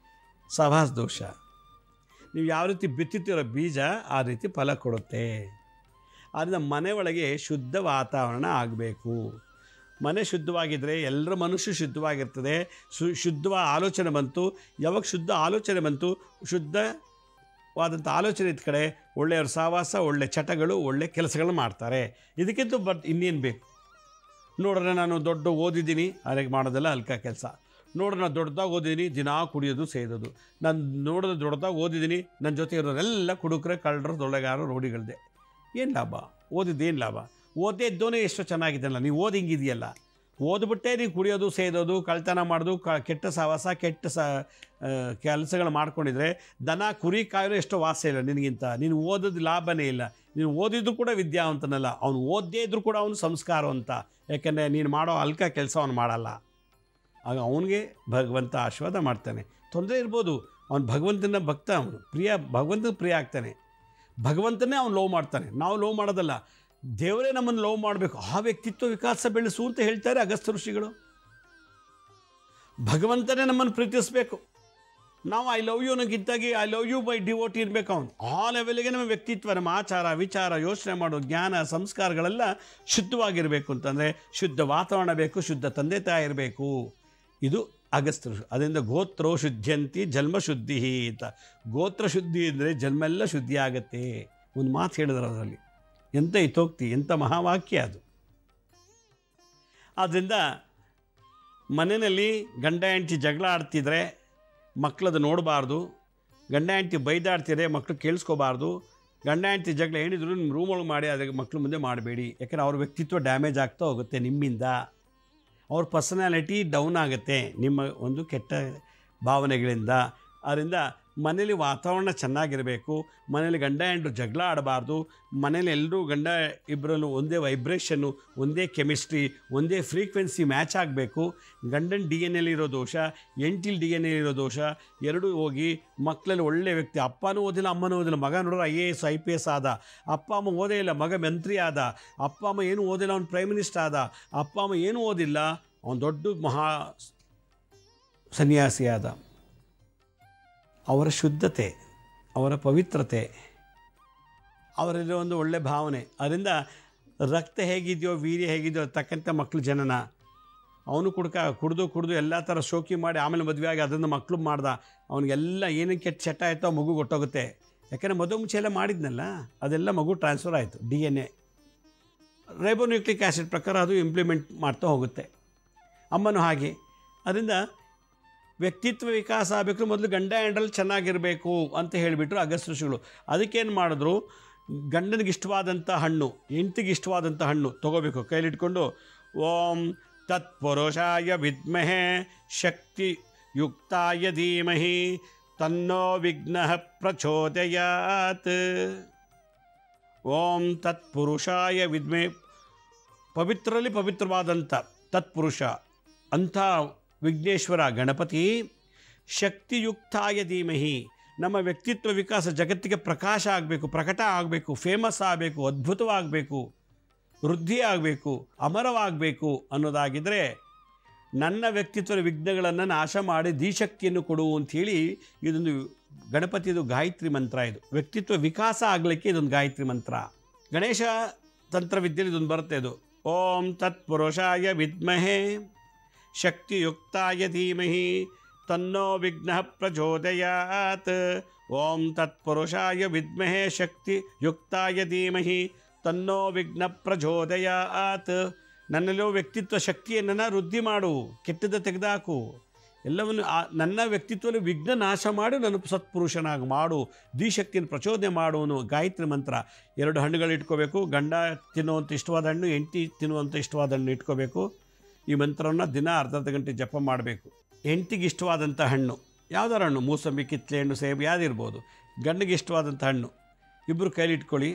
ಸಹವಾಸ ದೋಷ. ನೀವು ಯಾವ ರೀತಿ ಬಿತ್ತುತ್ತೀರೋ ಬೀಜ ಆ ರೀತಿ ಫಲ ಕೊಡುತ್ತೆ. ಆದ್ದರಿಂದ ಮನೆ ಒಳಗೆ ಶುದ್ಧ ವಾತಾವರಣ ಆಗಬೇಕು. ಮನೆ ಶುದ್ಧವಾಗಿದ್ದರೆ ಎಲ್ಲರ ಮನುಷ್ಯ ಶುದ್ಧವಾಗಿರ್ತದೆ. ಶುದ್ಧವಾದ ಆಲೋಚನೆ ಬಂತು. ಯಾವಾಗ ಶುದ್ಧ ಆಲೋಚನೆ ಬಂತು, ಶುದ್ಧವಾದಂಥ ಆಲೋಚನೆ ಇದ್ದ ಕಡೆ ಒಳ್ಳೆಯವ್ರ ಸಹವಾಸ, ಒಳ್ಳೆ ಚಟಗಳು, ಒಳ್ಳೆ ಕೆಲಸಗಳು ಮಾಡ್ತಾರೆ. ಇದಕ್ಕಿಂತ ಇನ್ನೇನು ಬೇಕು? ನೋಡ್ರೆ ನಾನು ದೊಡ್ಡ ಓದಿದ್ದೀನಿ, ಅದಕ್ಕೆ ಮಾಡೋದೆಲ್ಲ ಹಲ್ಕ ಕೆಲಸ. ನೋಡ್ರೆ ನಾನು ದೊಡ್ಡದಾಗಿ ಓದಿದ್ದೀನಿ, ದಿನ ಕುಡಿಯೋದು ಸೇದೋದು. ನಾನು ನೋಡಿದ್ರೆ ದೊಡ್ಡದಾಗಿ ಓದಿದ್ದೀನಿ, ನನ್ನ ಜೊತೆ ಇರೋರೆಲ್ಲ ಕುಡುಕರೆ, ಕಳ್ಳರು, ದೊಳ್ಳೆಗಾರರು, ರೋಡಿಗಳದೆ. ಏನು ಲಾಭ? ಓದಿದ್ದೇನು ಲಾಭ? ಓದೇ ಇದ್ದೋನೇ ಎಷ್ಟು ಚೆನ್ನಾಗಿದ್ದಲ್ಲ. ನೀವು ಓದಿ ಹಿಂಗಿದೆಯಲ್ಲ, ಓದ್ಬಿಟ್ಟೆ ನೀವು ಕುಡಿಯೋದು, ಸೇದೋದು, ಕಳ್ತನ ಮಾಡೋದು, ಕೆಟ್ಟ ಸಹವಾಸ, ಕೆಟ್ಟ ಕೆಲಸಗಳು ಮಾಡ್ಕೊಂಡಿದ್ರೆ ದನ ಕುರಿ ಕಾಯೋದು ಎಷ್ಟೋ ವಾಸ ಇಲ್ಲ ನಿನಗಿಂತ. ನೀನು ಓದೋದು ಲಾಭನೇ ಇಲ್ಲ. ನೀನು ಓದಿದ್ರು ಕೂಡ ವಿದ್ಯಾವಂತನಲ್ಲ. ಅವನು ಓದ್ದೇ ಇದ್ರೂ ಕೂಡ ಅವನು ಸಂಸ್ಕಾರವಂತ. ಯಾಕೆಂದರೆ ನೀನು ಮಾಡೋ ಹಲ್ಕ ಕೆಲಸ ಅವನು ಮಾಡಲ್ಲ. ಆಗ ಅವನಿಗೆ ಭಗವಂತ ಆಶೀರ್ವಾದ ಮಾಡ್ತಾನೆ. ತೊಂದರೆ ಇರ್ಬೋದು, ಅವನು ಭಗವಂತನ ಭಕ್ತ, ಅವನು ಭಗವಂತನ ಪ್ರಿಯ ಆಗ್ತಾನೆ. ಭಗವಂತನೇ ಅವನು ಲವ್ ಮಾಡ್ತಾನೆ, ನಾವು ಲವ್ ಮಾಡೋದಲ್ಲ. ದೇವರೇ ನಮ್ಮನ್ನು ಲವ್ ಮಾಡಬೇಕು. ಆ ವ್ಯಕ್ತಿತ್ವ ವಿಕಾಸ ಬೆಳೆಸು ಅಂತ ಹೇಳ್ತಾರೆ ಅಗಸ್ತ್ಯ ಋಷಿಗಳು. ಭಗವಂತನೇ ನಮ್ಮನ್ನು ಪ್ರೀತಿಸಬೇಕು. ನಾವು ಐ ಲವ್ ಯು ಅನ್ನೋಕ್ಕಿಂತಾಗಿ I love you by devotee ಇರಬೇಕು. ಅವನು ಆ ಲೆವೆಲ್ಗೆ ನಮ್ಮ ವ್ಯಕ್ತಿತ್ವ, ನಮ್ಮ ಆಚಾರ ವಿಚಾರ, ಯೋಚನೆ ಮಾಡೋ ಜ್ಞಾನ, ಸಂಸ್ಕಾರಗಳೆಲ್ಲ ಶುದ್ಧವಾಗಿರಬೇಕು. ಅಂತಂದರೆ ಶುದ್ಧ ವಾತಾವರಣ ಬೇಕು, ಶುದ್ಧ ತಂದೆ ತಾಯಿ ಇರಬೇಕು. ಇದು ಅಗಸ್ತ್ಯ ಋಷಿ. ಅದರಿಂದ ಗೋತ್ರೋ ಶುದ್ಧಂತಿ ಜನ್ಮ ಶುದ್ಧಿ ಅಂತ. ಗೋತ್ರ ಶುದ್ಧಿ ಅಂದರೆ ಜನ್ಮ ಎಲ್ಲ ಶುದ್ಧಿ ಆಗುತ್ತೆ. ಒಂದು ಮಾತು ಹೇಳಿದ್ರು ಅದರಲ್ಲಿ, ಎಂಥ ಹಿತೋಕ್ತಿ, ಎಂಥ ಮಹಾವಾಕ್ಯ ಅದು. ಆದ್ದರಿಂದ ಮನೆಯಲ್ಲಿ ಗಂಡ ಹೆಂಡತಿ ಜಗಳ ಆಡ್ತಿದ್ರೆ ಮಕ್ಕಳದು ನೋಡಬಾರ್ದು. ಗಂಡ ಹೆಂಡತಿ ಬೈದಾಡ್ತಿದ್ರೆ ಮಕ್ಕಳು ಕೇಳಿಸ್ಕೋಬಾರ್ದು. ಗಂಡ ಹೆಂಡತಿ ಜಗಳ ಏನಿದ್ರು ನಿಮ್ಮ ರೂಮೊಳಗೆ ಮಾಡಿ, ಅದಕ್ಕೆ ಮಕ್ಕಳು ಮುಂದೆ ಮಾಡಬೇಡಿ. ಯಾಕಂದರೆ ಅವ್ರ ವ್ಯಕ್ತಿತ್ವ ಡ್ಯಾಮೇಜ್ ಆಗ್ತಾ ಹೋಗುತ್ತೆ ನಿಮ್ಮಿಂದ. ಅವ್ರ ಪರ್ಸನಾಲಿಟಿ ಡೌನ್ ಆಗುತ್ತೆ ನಿಮ್ಮ ಒಂದು ಕೆಟ್ಟ ಭಾವನೆಗಳಿಂದ. ಅದರಿಂದ ಮನೇಲಿ ವಾತಾವರಣ ಚೆನ್ನಾಗಿರಬೇಕು. ಮನೇಲಿ ಗಂಡ ಹೆಂಡರು ಜಗಳ ಆಡಬಾರ್ದು. ಮನೇಲಿ ಎಲ್ಲರೂ ಗಂಡ ಇಬ್ಬರಲ್ಲೂ ಒಂದೇ ವೈಬ್ರೇಷನ್ನು, ಒಂದೇ ಕೆಮಿಸ್ಟ್ರಿ, ಒಂದೇ ಫ್ರೀಕ್ವೆನ್ಸಿ ಮ್ಯಾಚ್ ಆಗಬೇಕು. ಗಂಡನ DNA ಇರೋ ದೋಷ, ಹೆಂಡತಿ DNA ಇರೋ ದೋಷ ಎರಡೂ ಹೋಗಿ ಮಕ್ಕಳಲ್ಲಿ ಒಳ್ಳೆಯ ವ್ಯಕ್ತಿ. ಅಪ್ಪನೂ ಓದಿಲ್ಲ, ಅಮ್ಮನೂ ಓದಿಲ್ಲ, ಮಗ ನೋಡಿದ್ರೆ IAS IPS ಆದ. ಅಪ್ಪ ಅಮ್ಮ ಓದೇ ಇಲ್ಲ, ಮಗ ಮಂತ್ರಿ ಆದ. ಅಪ್ಪ ಅಮ್ಮ ಏನೂ ಓದಿಲ್ಲ, ಅವ್ನು ಪ್ರೈಮ್ ಮಿನಿಸ್ಟರ್ ಆದ. ಅಪ್ಪ ಅಮ್ಮ ಏನೂ ಓದಿಲ್ಲ, ಅವನು ದೊಡ್ಡ ಮಹಾ ಸನ್ಯಾಸಿ ಆದ. ಅವರ ಶುದ್ಧತೆ, ಅವರ ಪವಿತ್ರತೆ, ಅವರಲ್ಲಿ ಒಂದು ಒಳ್ಳೆಯ ಭಾವನೆ. ಅದರಿಂದ ರಕ್ತ ಹೇಗಿದೆಯೋ, ವೀರ್ಯ ಹೇಗಿದೆಯೋ ತಕ್ಕಂಥ ಮಕ್ಕಳು ಜನನ. ಅವನು ಕುಡಿದು ಎಲ್ಲ ಥರ ಶೋಕಿ ಮಾಡಿ ಆಮೇಲೆ ಮದುವೆ ಆಗಿ ಅದನ್ನು ಮಕ್ಕಳು ಮಾಡ್ದ, ಅವನಿಗೆಲ್ಲ ಏನಕ್ಕೆ ಕೆಟ್ಟ ಚಟ ಆಯಿತೋ ಮಗು ಗೊತ್ತಾಗುತ್ತೆ. ಯಾಕೆಂದರೆ ಮದುವೆ ಮುಂಚೆ ಎಲ್ಲ ಮಾಡಿದ್ನಲ್ಲ, ಅದೆಲ್ಲ ಮಗು ಟ್ರಾನ್ಸ್ಫರ್ ಆಯಿತು. DNA ರೈಬೋನ್ಯೂಕ್ಲಿಕ್ ಆ್ಯಸಿಡ್ ಪ್ರಕಾರ ಅದು ಇಂಪ್ಲಿಮೆಂಟ್ ಮಾಡ್ತಾ ಹೋಗುತ್ತೆ. ಅಮ್ಮನೂ ಹಾಗೆ. ಅದರಿಂದ ವ್ಯಕ್ತಿತ್ವ ವಿಕಾಸ ಆಗಬೇಕು, ಮೊದಲು ಗಂಡ ಹೆಂಡರಲ್ಲಿ ಚೆನ್ನಾಗಿರಬೇಕು ಅಂತ ಹೇಳಿಬಿಟ್ರು ಅಗಸ್ತ್ಯ ಋಷಿಗಳು. ಅದಕ್ಕೇನು ಮಾಡಿದ್ರು, ಗಂಡನಿಗೆ ಇಷ್ಟವಾದಂಥ ಹಣ್ಣು, ಹೆಂಡತಿಗೆ ಇಷ್ಟವಾದಂಥ ಹಣ್ಣು ತೊಗೋಬೇಕು, ಕೈಲಿಟ್ಕೊಂಡು ಓಂ ತತ್ಪುರುಷಾಯ ವಿದ್ಮಹೇ ಶಕ್ತಿಯುಕ್ತಾಯ ಧೀಮಹಿ ತನ್ನೋ ವಿಘ್ನಃ ಪ್ರಚೋದಯಾತ್. ಓಂ ತತ್ಪುರುಷಾಯ ವಿದ್ಮೆ, ಪವಿತ್ರರಲ್ಲಿ ಪವಿತ್ರವಾದಂಥ ತತ್ಪುರುಷ ಅಂಥ ವಿಘ್ನೇಶ್ವರ ಗಣಪತಿ, ಶಕ್ತಿಯುಕ್ತಾಯ ಧೀಮಹಿ, ನಮ್ಮ ವ್ಯಕ್ತಿತ್ವ ವಿಕಾಸ ಜಗತ್ತಿಗೆ ಪ್ರಕಾಶ ಆಗಬೇಕು, ಪ್ರಕಟ ಆಗಬೇಕು, ಫೇಮಸ್ ಆಗಬೇಕು, ಅದ್ಭುತವಾಗಬೇಕು, ವೃದ್ಧಿ ಆಗಬೇಕು, ಅಮರವಾಗಬೇಕು ಅನ್ನೋದಾಗಿದ್ದರೆ ನನ್ನ ವ್ಯಕ್ತಿತ್ವದ ವಿಘ್ನಗಳನ್ನು ನಾಶ ಮಾಡಿ ಧೀಶಕ್ತಿಯನ್ನು ಕೊಡು ಅಂಥೇಳಿ ಇದೊಂದು ಗಣಪತಿದು ಗಾಯತ್ರಿ ಮಂತ್ರ. ಇದು ವ್ಯಕ್ತಿತ್ವ ವಿಕಾಸ ಆಗಲಿಕ್ಕೆ ಇದೊಂದು ಗಾಯತ್ರಿ ಮಂತ್ರ. ಗಣೇಶ ತಂತ್ರವಿದ್ಯೆಯಲ್ಲಿ ಇದೊಂದು ಬರುತ್ತೆ. ಇದು ಓಂ ತತ್ಪುರುಷಾಯ ವಿದ್ಮಹೇ ಶಕ್ತಿಯುಕ್ತಾಯ ಧೀಮಹಿ ತನ್ನೋ ವಿಘ್ನಃ ಪ್ರಚೋದಯಾತ್. ಓಂ ತತ್ಪುರುಷಾಯ ವಿದ್ಮಹೇ ಶಕ್ತಿಯುಕ್ತಾಯ ಧೀಮಹಿ ತನ್ನೋ ವಿಘ್ನ ಪ್ರಚೋದಯಾತ್. ನನ್ನಲ್ಲೋ ವ್ಯಕ್ತಿತ್ವ ಶಕ್ತಿಯನ್ನು ವೃದ್ಧಿ ಮಾಡು, ಕೆಟ್ಟದ ತೆಗೆದಾಕು, ಎಲ್ಲವನ್ನು ನನ್ನ ವ್ಯಕ್ತಿತ್ವದಲ್ಲಿ ವಿಘ್ನ ನಾಶ ಮಾಡಿ ನನ್ನ ಸತ್ಪುರುಷನಾಗಿ ಮಾಡು, ಧೀಶಕ್ತಿಯನ್ನು ಪ್ರಚೋದನೆ ಮಾಡುವನು ಗಾಯತ್ರಿ ಮಂತ್ರ. 2 ಹಣ್ಣುಗಳು ಇಟ್ಕೋಬೇಕು, ಗಂಡ ತಿನ್ನುವಂಥ ಇಷ್ಟವಾದ ಹಣ್ಣು, ಹೆಂಡತಿ ತಿನ್ನುವಂಥ ಇಷ್ಟವಾದ ಹಣ್ಣು ಇಟ್ಕೋಬೇಕು. ಈ ಮಂತ್ರವನ್ನು ದಿನ ಅರ್ಧ ಗಂಟೆ ಜಪ ಮಾಡಬೇಕು. ಹೆಂಡತಿಗೆ ಇಷ್ಟವಾದಂಥ ಹಣ್ಣು ಯಾವುದಾರು ಹಣ್ಣು, ಮೂಸಂಬಿ, ಕಿತ್ತಳೆ ಹಣ್ಣು, ಸೇಬು ಯಾವುದಿರ್ಬೋದು. ಗಂಡಿಗೆ ಇಷ್ಟವಾದಂಥ ಹಣ್ಣು ಇಬ್ಬರು ಕೈಲಿಟ್ಕೊಳ್ಳಿ.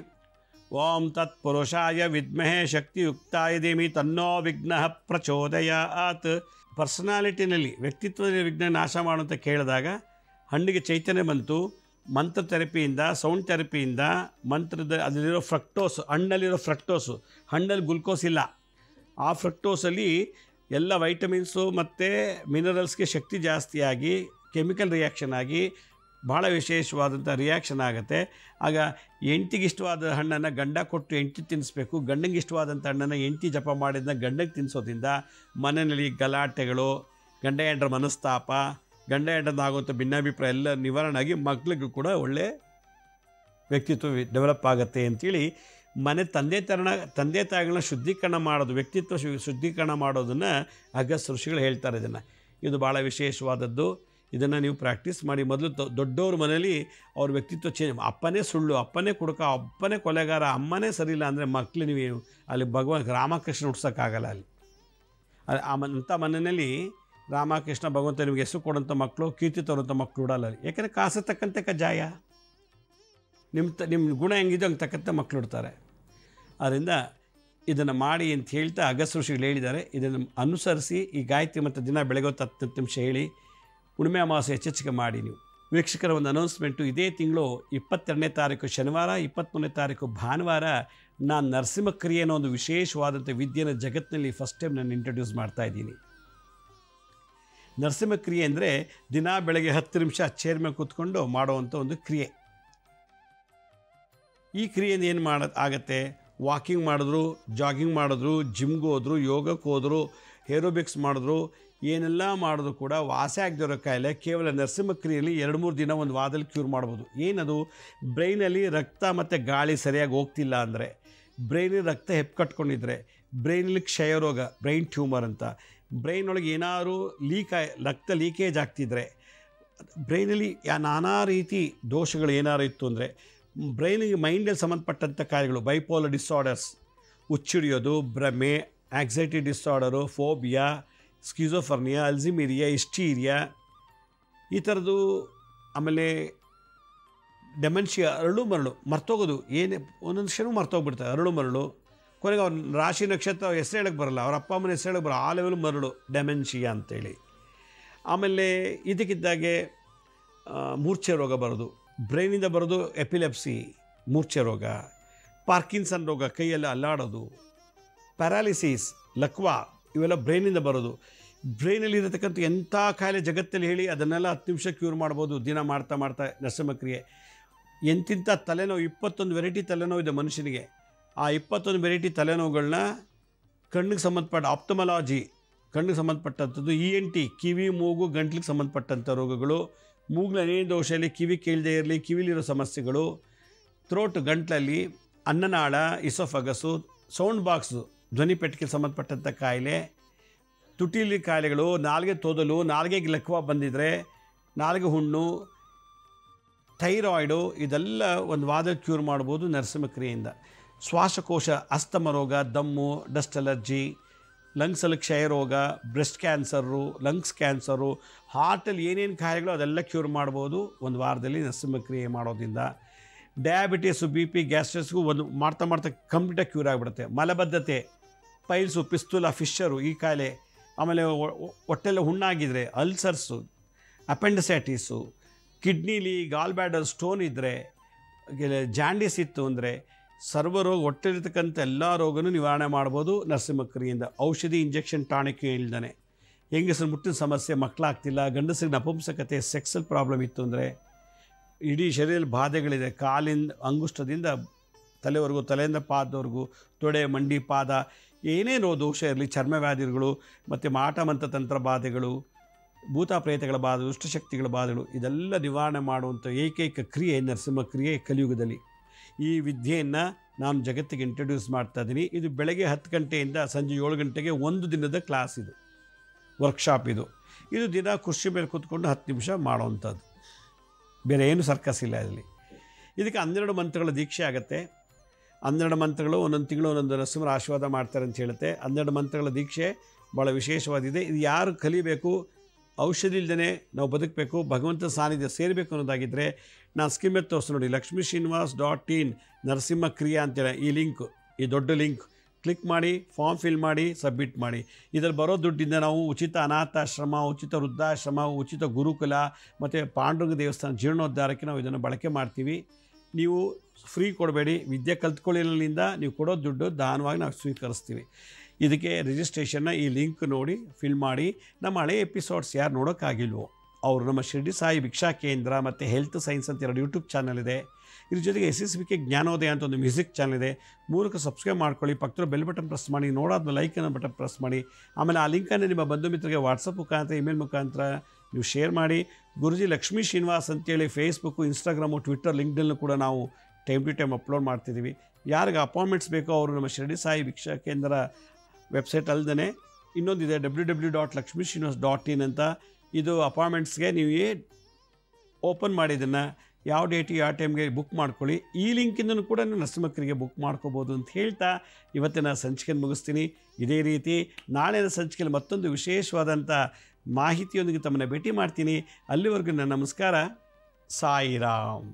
ಓಂ ತತ್ಪುರುಷಾಯ ವಿದ್ಮಹೇ ಶಕ್ತಿಯುಕ್ತಾಯ ಧೀಮಹಿ ತನ್ನೋ ವಿಘ್ನಃ ಪ್ರಚೋದಯಾತ್. ಪರ್ಸನಾಲಿಟಿನಲ್ಲಿ ವ್ಯಕ್ತಿತ್ವದಲ್ಲಿ ವಿಘ್ನ ನಾಶ ಮಾಡುವಂತ ಕೇಳಿದಾಗ ಹಣ್ಣಿಗೆ ಚೈತನ್ಯ ಬಂತು. ಮಂತ್ರ ಥೆರಪಿಯಿಂದ, ಸೌಂಡ್ ಥೆರಪಿಯಿಂದ, ಮಂತ್ರದ ಅದರಲ್ಲಿರೋ ಫ್ರಕ್ಟೋಸ್, ಹಣ್ಣಲ್ಲಿರೋ ಫ್ರಕ್ಟೋಸು, ಹಣ್ಣಲ್ಲಿ ಗ್ಲುಕೋಸ್ ಇಲ್ಲ, ಆ ಫ್ರಕ್ಟೋಸಲ್ಲಿ ಎಲ್ಲ ವೈಟಮಿನ್ಸು ಮತ್ತು ಮಿನರಲ್ಸ್ಗೆ ಶಕ್ತಿ ಜಾಸ್ತಿಯಾಗಿ ಕೆಮಿಕಲ್ ರಿಯಾಕ್ಷನ್ ಆಗಿ ಭಾಳ ವಿಶೇಷವಾದಂಥ ರಿಯಾಕ್ಷನ್ ಆಗುತ್ತೆ. ಆಗ ಹೆಂಡ್ತಿಗೆ ಇಷ್ಟವಾದ ಹಣ್ಣನ್ನು ಗಂಡ ಕೊಟ್ಟು ಹೆಂಡ್ತಿ ತಿನ್ನಿಸ್ಬೇಕು, ಗಂಡಂಗೆ ಇಷ್ಟವಾದಂಥ ಹಣ್ಣನ್ನು ಹೆಂಡ್ತಿ ಜಪ ಮಾಡಿದ್ದನ್ನ ಗಂಡಗೆ ತಿನ್ನಿಸೋದ್ರಿಂದ ಮನೆಯಲ್ಲಿ ಗಲಾಟೆಗಳು, ಗಂಡ ಹೆಂಡರ ಮನಸ್ತಾಪ, ಗಂಡ ಹೆಂಡರಾಗುವಂಥ ಭಿನ್ನಾಭಿಪ್ರಾಯ ಎಲ್ಲ ನಿವಾರಣೆ ಆಗಿ ಮಕ್ಳಿಗೂ ಕೂಡ ಒಳ್ಳೆ ವ್ಯಕ್ತಿತ್ವ ಡೆವಲಪ್ ಆಗುತ್ತೆ ಅಂಥೇಳಿ ಮನೆ ತಂದೆ ತಾಯಿಗಳನ್ನ ಶುದ್ಧೀಕರಣ ಮಾಡೋದು, ವ್ಯಕ್ತಿತ್ವ ಶುದ್ಧೀಕರಣ ಮಾಡೋದನ್ನು ಅಗಸ್ತ್ಯ ಋಷಿಗಳು ಹೇಳ್ತಾರೆ. ಇದು ಭಾಳ ವಿಶೇಷವಾದದ್ದು. ಇದನ್ನು ನೀವು ಪ್ರಾಕ್ಟೀಸ್ ಮಾಡಿ. ಮೊದಲು ದೊಡ್ಡವ್ರ ಮನೇಲಿ ಅವ್ರ ವ್ಯಕ್ತಿತ್ವ ಚೇಂಜ್. ಅಪ್ಪನೇ ಸುಳ್ಳು, ಅಪ್ಪನೇ ಕುಡುಕ, ಅಪ್ಪನೇ ಕೊಲೆಗಾರ, ಅಮ್ಮನೇ ಸರಿಯಿಲ್ಲ ಅಂದರೆ ಮಕ್ಕಳು ನೀವು ಅಲ್ಲಿ ಭಗವಾನ್ ರಾಮಕೃಷ್ಣ ಹುಡ್ಸೋಕ್ಕಾಗಲ್ಲ. ಅಲ್ಲಿ ಅಂಥ ಮನೆಯಲ್ಲಿ ರಾಮಕೃಷ್ಣ ಭಗವಂತ ನಿಮಗೆ ಹೆಸರು ಕೊಡೋಂಥ ಮಕ್ಕಳು, ಕೀರ್ತಿ ತರೋಂಥ ಮಕ್ಕಳು ಉಡಲ್ಲ. ಯಾಕೆಂದರೆ ಕಾಸು ತಕ್ಕಂತೆ ಕಜ್ಜಾಯ, ನಿಮ್ಮ ಗುಣ ಹೆಂಗಿದೋ ಹಂಗೆ ತಕ್ಕಂತೆ ಮಕ್ಕಳು ಇಡ್ತಾರೆ. ಆದ್ದರಿಂದ ಇದನ್ನು ಮಾಡಿ ಅಂತ ಹೇಳ್ತಾ ಅಗಸ್ತ್ಯ ಋಷಿಗಳು ಹೇಳಿದ್ದಾರೆ. ಇದನ್ನು ಅನುಸರಿಸಿ ಈ ಗಾಯತ್ರಿ ಮತ್ತು ದಿನ ಬೆಳಗ್ಗೆ 10 ನಿಮಿಷ ಹೇಳಿ ಹುಣ್ಣಿಮೆ ಅಮಾವಾಸ್ಯೆ ಹೆಚ್ಚೆಚ್ಚಿಗೆ ಮಾಡಿ. ನೀವು ವೀಕ್ಷಕರ ಒಂದು ಅನೌನ್ಸ್ಮೆಂಟು, ಇದೇ ತಿಂಗಳು 22ನೇ ತಾರೀಕು ಶನಿವಾರ, 23ನೇ ತಾರೀಕು ಭಾನುವಾರ ನಾನು ನರಸಿಂಹಕ್ರಿಯೆ ಅನ್ನೋ ಒಂದು ವಿಶೇಷವಾದಂಥ ವಿದ್ಯೆನ ಜಗತ್ತಿನಲ್ಲಿ ಫಸ್ಟ್ ಟೈಮ್ ನಾನು ಇಂಟ್ರೊಡ್ಯೂಸ್ ಮಾಡ್ತಾ ಇದ್ದೀನಿ. ನರಸಿಂಹಕ್ರಿಯೆ ಅಂದರೆ ದಿನ ಬೆಳಗ್ಗೆ 10 ನಿಮಿಷ ಚೇರ್ ಮೇಲೆ ಕೂತ್ಕೊಂಡು ಮಾಡುವಂಥ ಒಂದು ಕ್ರಿಯೆ. ಈ ಕ್ರಿಯೆಯಿಂದ ಏನು ಆಗತ್ತೆ, ವಾಕಿಂಗ್ ಮಾಡಿದ್ರು, ಜಾಗಿಂಗ್ ಮಾಡಿದ್ರು, ಜಿಮ್ಗೆ ಹೋದ್ರು, ಯೋಗಕ್ಕೆ ಹೋದರು, ಏರೋಬಿಕ್ಸ್ ಮಾಡಿದ್ರು, ಏನೆಲ್ಲ ಮಾಡಿದ್ರು ಕೂಡ ವಾಸಿ ಆಗದಿರೋ ಕಾಯಿಲೆ ಕೇವಲ ನರಸಿಂಹಕ್ರಿಯೆಯಲ್ಲಿ 2-3 ದಿನ ಒಂದು ವಾರದಲ್ಲಿ ಕ್ಯೂರ್ ಮಾಡ್ಬೋದು. ಏನದು, ಬ್ರೈನಲ್ಲಿ ರಕ್ತ ಮತ್ತು ಗಾಳಿ ಸರಿಯಾಗಿ ಹೋಗ್ತಿಲ್ಲ ಅಂದರೆ, ಬ್ರೈನಲ್ಲಿ ರಕ್ತ ಹೆಪ್ಪುಕಟ್ಕೊಂಡಿದ್ರೆ, ಬ್ರೈನಲ್ಲಿ ಕ್ಷಯರೋಗ, ಬ್ರೈನ್ ಟ್ಯೂಮರ್ ಅಂತ, ಬ್ರೈನ್ ಒಳಗೆ ಏನಾದರೂ ರಕ್ತ ಲೀಕೇಜ್ ಆಗ್ತಿದ್ರೆ, ಬ್ರೈನಲ್ಲಿ ನಾನಾ ರೀತಿ ದೋಷಗಳು ಏನಾರು ಇತ್ತು ಅಂದರೆ, ಬ್ರೈನಿಗೆ ಮೈಂಡಲ್ಲಿ ಸಂಬಂಧಪಟ್ಟಂಥ ಕಾಯಿಲೆಗಳು, ಬೈಪೋಲರ್ ಡಿಸಾರ್ಡರ್ಸ್, ಹುಚ್ಚಿಡಿಯೋದು, ಭ್ರಮೆ, ಆಕ್ಸೈಟಿ ಡಿಸಾರ್ಡರು, ಫೋಬಿಯಾ, ಸ್ಕಿಜೋಫರ್ನಿಯಾ, ಅಲ್ಝಿಮೀರಿಯಾ, ಹಿಸ್ಟೀರಿಯಾ, ಈ ಥರದ್ದು, ಆಮೇಲೆ ಡೆಮೆನ್ಷಿಯಾ, ಅರಳು ಮರಳು, ಮರ್ತೋಗೋದು, ಏನೇ ಒಂದೊಂದು ಕ್ಷಣ ಮರ್ತೋಗ್ಬಿಡ್ತಾರೆ, ಅರಳು ಮರಳು, ಕೊನೆಗೆ ಅವ್ರ ರಾಶಿ ನಕ್ಷತ್ರ ಹೆಸರು ಹೇಳಕ್ಕೆ ಬರಲ್ಲ, ಅವ್ರ ಅಪ್ಪ ಅಮ್ಮನ ಹೆಸರು ಹೇಳಕ್ಕೆ ಬರಲ್ಲ, ಆ ಲೆವೆಲ್ ಮರಳು, ಡೆಮೆನ್ಷಿಯಾ ಅಂತೇಳಿ. ಆಮೇಲೆ ಇದಕ್ಕಿದ್ದಾಗೆ ಮೂರ್ಛೆ ರೋಗ ಬರೋದು, ಬ್ರೈನಿಂದ ಬರೋದು ಎಪಿಲೆಪ್ಸಿ, ಮೂರ್ಛೆ ರೋಗ, ಪಾರ್ಕಿನ್ಸನ್ ರೋಗ, ಕೈಯಲ್ಲಿ ಅಲ್ಲಾಡೋದು, ಪ್ಯಾರಾಲಿಸಿಸ್, ಲಕ್ವಾ, ಇವೆಲ್ಲ ಬ್ರೈನಿಂದ ಬರೋದು. ಬ್ರೈನಲ್ಲಿ ಇರತಕ್ಕಂಥ ಎಂಥ ಕಾಯಿಲೆ ಜಗತ್ತಲ್ಲಿ ಹೇಳಿ ಅದನ್ನೆಲ್ಲ 10 ನಿಮಿಷ ಕ್ಯೂರ್ ಮಾಡ್ಬೋದು ದಿನ ಮಾಡ್ತಾ ಮಾಡ್ತಾ ನರಸಿಂಹಕ್ರಿಯೆ. ಎಂತಿಂಥ ತಲೆನೋವು, 21 ವೆರೈಟಿ ತಲೆನೋವು ಇದೆ ಮನುಷ್ಯನಿಗೆ. ಆ 21 ವೆರೈಟಿ ತಲೆನೋವುಗಳನ್ನ ಕಣ್ಣಿಗೆ ಸಂಬಂಧಪಟ್ಟ ಆಪ್ಟಮಲಾಜಿ, ಕಣ್ಣಿಗೆ ಸಂಬಂಧಪಟ್ಟಂಥದ್ದು, ENT ಕಿವಿ ಮೂಗು ಗಂಟ್ಲಿಗೆ ಸಂಬಂಧಪಟ್ಟಂಥ ರೋಗಗಳು, ಮೂಗಿನ ಅನೇಕ ದೋಷದಲ್ಲಿ ಕಿವಿ ಕೇಳದೇ ಇರಲಿ, ಕಿವಿಲಿರೋ ಸಮಸ್ಯೆಗಳು, ಥ್ರೋಟ್ ಗಂಟ್ಲಲ್ಲಿ, ಅನ್ನನಾಳ, ಇಸೋಫಗಸು, ಸೌಂಡ್ ಬಾಕ್ಸು ಧ್ವನಿ ಪೆಟ್ಟಿಗೆ ಸಂಬಂಧಪಟ್ಟಂಥ ಕಾಯಿಲೆ, ತುಟಿಲಿ ಕಾಯಿಲೆಗಳು, ನಾಲಿಗೆ ತೋದಲು, ನಾಲಿಗೆಗೆ ಲಕ್ವ ಬಂದಿದ್ದರೆ, ನಾಲಿಗೆ ಹುಣ್ಣು, ಥೈರಾಯ್ಡು, ಇದೆಲ್ಲ ಒಂದು ವಾರದಲ್ಲಿ ಕ್ಯೂರ್ ಮಾಡ್ಬೋದು ನರಸಿಂಹ ಕ್ರಿಯೆಯಿಂದ. ಶ್ವಾಸಕೋಶ, ಅಸ್ತಮ ರೋಗ, ದಮ್ಮು, ಡಸ್ಟ್ ಅಲರ್ಜಿ, ಲಂಗ್ಸಲ್ಲಿ ಕ್ಷಯ ರೋಗ, ಬ್ರೆಸ್ಟ್ ಕ್ಯಾನ್ಸರು, ಲಂಗ್ಸ್ ಕ್ಯಾನ್ಸರು, ಹಾರ್ಟಲ್ಲಿ ಏನೇನು ಕಾಯಿಲೆಗಳು ಅದೆಲ್ಲ ಕ್ಯೂರ್ ಮಾಡ್ಬೋದು ಒಂದು ವಾರದಲ್ಲಿ ನರಸಿಂಹ ಕ್ರಿಯೆ ಮಾಡೋದ್ರಿಂದ. ಡಯಾಬಿಟೀಸು, BP, ಗ್ಯಾಸ್ಟ್ರಿಕ್ಸ್ಗೂ ಒಂದು ಮಾಡ್ತಾ ಕಂಪ್ಲೀಟಾಗಿ ಕ್ಯೂರ್ ಆಗಿಬಿಡುತ್ತೆ. ಮಲಬದ್ಧತೆ, ಪೈಲ್ಸು, ಪಿಸ್ತೂಲ, ಫಿಶರು ಈ ಕಾಯಿಲೆ, ಆಮೇಲೆ ಹೊಟ್ಟೆಲ್ಲ ಹುಣ್ಣಾಗಿದ್ದರೆ, ಅಲ್ಸರ್ಸು, ಅಪೆಂಡಿಸೈಟಿಸು, ಕಿಡ್ನಿಲಿ ಗಾಲ್ ಬ್ಯಾಡರ್ ಸ್ಟೋನ್ ಇದ್ದರೆ, ಜಾಂಡೀಸ್ ಇತ್ತು ಅಂದರೆ, ಸರ್ವರೋಗ ಹೊಟ್ಟೆಲಿರ್ತಕ್ಕಂಥ ಎಲ್ಲ ರೋಗನೂ ನಿವಾರಣೆ ಮಾಡ್ಬೋದು ನರಸಿಂಹ ಕ್ರಿಯೆಯಿಂದ. ಔಷಧಿ, ಇಂಜೆಕ್ಷನ್, ಟಾಣಿಕ್ ಇಲ್ದಾನೆ. ಹೆಂಗಸರು ಮುಟ್ಟಿನ ಸಮಸ್ಯೆ, ಮಕ್ಕಳಾಗ್ತಿಲ್ಲ, ಗಂಡಸರಿಗೆ ನಪುಂಸಕತೆ, ಸೆಕ್ಸಲ್ ಪ್ರಾಬ್ಲಮ್ ಇತ್ತು ಅಂದರೆ, ಇಡೀ ಶರೀರದ ಬಾಧೆಗಳಿದೆ, ಕಾಲಿಂದ ಅಂಗುಷ್ಟದಿಂದ ತಲೆವರೆಗೂ, ತಲೆಯಿಂದ ಪಾದವರೆಗೂ, ತೊಡೆ, ಮಂಡಿ, ಪಾದ, ಏನೇನೋ ದೋಷ ಇರಲಿ, ಚರ್ಮವ್ಯಾಧಿಗಳು ಮತ್ತು ಮಾಟ ಮಂತ್ರ ತಂತ್ರ ಬಾಧೆಗಳು, ಭೂತ ಪ್ರೇತಗಳ ಬಾಧೆ, ದುಷ್ಟಶಕ್ತಿಗಳ ಬಾಧೆಗಳು, ಇದೆಲ್ಲ ನಿವಾರಣೆ ಮಾಡುವಂಥ ಏಕೈಕ ಕ್ರಿಯೆ ನರಸಿಂಹ ಕ್ರಿಯೆ ಕಲಿಯುಗದಲ್ಲಿ. ಈ ವಿದ್ಯೆಯನ್ನು ನಾನು ಜಗತ್ತಿಗೆ ಇಂಟ್ರೊಡ್ಯೂಸ್ ಮಾಡ್ತಾ ಇದ್ದೀನಿ. ಇದು ಬೆಳಗ್ಗೆ 10 ಗಂಟೆಯಿಂದ ಸಂಜೆ 7 ಗಂಟೆಗೆ ಒಂದು ದಿನದ ಕ್ಲಾಸ್, ಇದು ವರ್ಕ್ಶಾಪ್. ಇದು ದಿನ ಕುರ್ಚಿ ಮೇಲೆ ಕೂತ್ಕೊಂಡು 10 ನಿಮಿಷ ಮಾಡೋವಂಥದ್ದು, ಬೇರೆ ಏನು ಸರ್ಕಸ್ ಇಲ್ಲ ಇದರಲ್ಲಿ. ಇದಕ್ಕೆ 12 ಮಂತ್ರಗಳ ದೀಕ್ಷೆ ಆಗುತ್ತೆ. 12 ಮಂತ್ರಗಳು ಒಂದೊಂದು ತಿಂಗಳು ಒಂದೊಂದು ನರಸಿಂಹರ ಆಶೀರ್ವಾದ ಮಾಡ್ತಾರೆ ಅಂತ ಹೇಳುತ್ತೆ. 12 ಮಂತ್ರಗಳ ದೀಕ್ಷೆ ಭಾಳ ವಿಶೇಷವಾದಿದೆ. ಇದು ಯಾರು ಕಲಿಬೇಕು, ಔಷಧಿ ಇಲ್ಲದೇ ನಾವು ಬದುಕಬೇಕು, ಭಗವಂತನ ಸಾನ್ನಿಧ್ಯ ಸೇರಬೇಕು ಅನ್ನೋದಾಗಿದ್ದರೆ ನಾನು ಸ್ಕೀಮ್ ಮೇಲೆ ತೋರಿಸ್ತು ನೋಡಿ, LakshmiSrinivas.in ನರಸಿಂಹ ಕ್ರಿಯಾ ಅಂತೇಳಿ ಈ ಲಿಂಕ್, ಈ ದೊಡ್ಡ ಲಿಂಕ್ ಕ್ಲಿಕ್ ಮಾಡಿ, ಫಾರ್ಮ್ ಫಿಲ್ ಮಾಡಿ, ಸಬ್ಮಿಟ್ ಮಾಡಿ. ಇದರಲ್ಲಿ ಬರೋ ದುಡ್ಡಿಂದ ನಾವು ಉಚಿತ ಅನಾಥಾಶ್ರಮ, ಉಚಿತ ವೃದ್ಧಾಶ್ರಮ, ಉಚಿತ ಗುರುಕುಲ ಮತ್ತು ಪಾಂಡುರಂಗ ದೇವಸ್ಥಾನ ಜೀರ್ಣೋದ್ಧಾರಕ್ಕೆ ನಾವು ಇದನ್ನು ಬಳಕೆ ಮಾಡ್ತೀವಿ. ನೀವು ಫ್ರೀ ಕೊಡಬೇಡಿ, ವಿದ್ಯೆ ಕಲ್ತ್ಕೊಳ್ಳಿನಿಂದ ನೀವು ಕೊಡೋ ದುಡ್ಡು ದಾನವಾಗಿ ನಾವು ಸ್ವೀಕರಿಸ್ತೀವಿ. ಇದಕ್ಕೆ ರಿಜಿಸ್ಟ್ರೇಷನ್ನ ಈ ಲಿಂಕ್ ನೋಡಿ ಫಿಲ್ ಮಾಡಿ. ನಮ್ಮ ಹಳೆ ಎಪಿಸೋಡ್ಸ್ ಯಾರು ನೋಡೋಕ್ಕಾಗಿಲ್ವೋ ಅವರು ನಮ್ಮ ಶಿರ್ಡಿ ಸಾಯಿ ಭಿಕ್ಷಾ ಕೇಂದ್ರ ಮತ್ತು ಹೆಲ್ತ್ ಸೈನ್ಸ್ ಅಂತ 2 ಯೂಟ್ಯೂಬ್ ಚಾನಲ್ ಇದೆ. ಇದ್ರ ಜೊತೆಗೆ SSBK ಜ್ಞಾನೋದಯ ಅಂತ ಒಂದು ಮ್ಯೂಸಿಕ್ ಚಾನಲ್ ಇದೆ. 3ಕ್ಕೆ ಸಬ್ಸ್ಕ್ರೈಬ್ ಮಾಡ್ಕೊಳ್ಳಿ, ಪಕ್ಕದ ಬೆಲ್ ಬಟನ್ ಪ್ರೆಸ್ ಮಾಡಿ, ನೋಡಾದ್ಮೇಲೆ ಲೈಕ್ ಅನ್ನೋ ಬಟನ್ ಪ್ರೆಸ್ ಮಾಡಿ. ಆಮೇಲೆ ಆ ಲಿಂಕನ್ನು ನಿಮ್ಮ ಬಂಧು ಮಿತ್ರರಿಗೆ ವಾಟ್ಸಪ್ ಮುಖಾಂತರ, ಇಮೇಲ್ ಮುಖಾಂತರ ನೀವು ಶೇರ್ ಮಾಡಿ. ಗುರುಜಿ ಲಕ್ಷ್ಮೀ ಶ್ರೀನಿವಾಸ್ ಅಂತೇಳಿ ಫೇಸ್ಬುಕ್ಕು, ಇನ್ಸ್ಟಾಗ್ರಾಮು, ಟ್ವಿಟ್ಟರ್, ಲಿಂಕ್ಡ್ಇನ್ನಲ್ಲೂ ಕೂಡ ನಾವು ಟೈಮ್ ಟು ಟೈಮ್ ಅಪ್ಲೋಡ್ ಮಾಡ್ತಿದ್ದೀವಿ. ಯಾರಿಗೆ ಅಪಾಯಿಂಟ್ಮೆಂಟ್ಸ್ ಬೇಕೋ ಅವರು ನಮ್ಮ ಶಿರ್ಡಿ ಸಾಯಿ ಭಿಕ್ಷಾ ಕೇಂದ್ರ ವೆಬ್ಸೈಟ್ ಅಲ್ಲದೇ ಇನ್ನೊಂದಿದೆ www.lakshmisrinivas.in ಅಂತ. ಇದು ಅಪಾಯಿಂಟ್ಮೆಂಟ್ಸ್ಗೆ ನೀವು ಓಪನ್ ಮಾಡಿದ್ದನ್ನು ಯಾವ ಡೇಟಿಗೆ ಯಾವ ಟೈಮ್ಗೆ ಬುಕ್ ಮಾಡ್ಕೊಳ್ಳಿ. ಈ ಲಿಂಕಿಂದನೂ ಕೂಡ ನೀವು ನರಸಿಂಹಕ್ರಿಗೆ ಬುಕ್ ಮಾಡ್ಕೋಬೋದು ಅಂತ ಹೇಳ್ತಾ ಇವತ್ತಿನ ಸಂಚಿಕೆಯನ್ನು ಮುಗಿಸ್ತೀನಿ. ಇದೇ ರೀತಿ ನಾಳಿನ ಸಂಚಿಕೆಯಲ್ಲಿ ಮತ್ತೊಂದು ವಿಶೇಷವಾದಂಥ ಮಾಹಿತಿಯೊಂದಿಗೆ ತಮ್ಮನ್ನು ಭೇಟಿ ಮಾಡ್ತೀನಿ. ಅಲ್ಲಿವರೆಗೂ ನನ್ನ ನಮಸ್ಕಾರ. ಸಾಯಿರಾಮ್.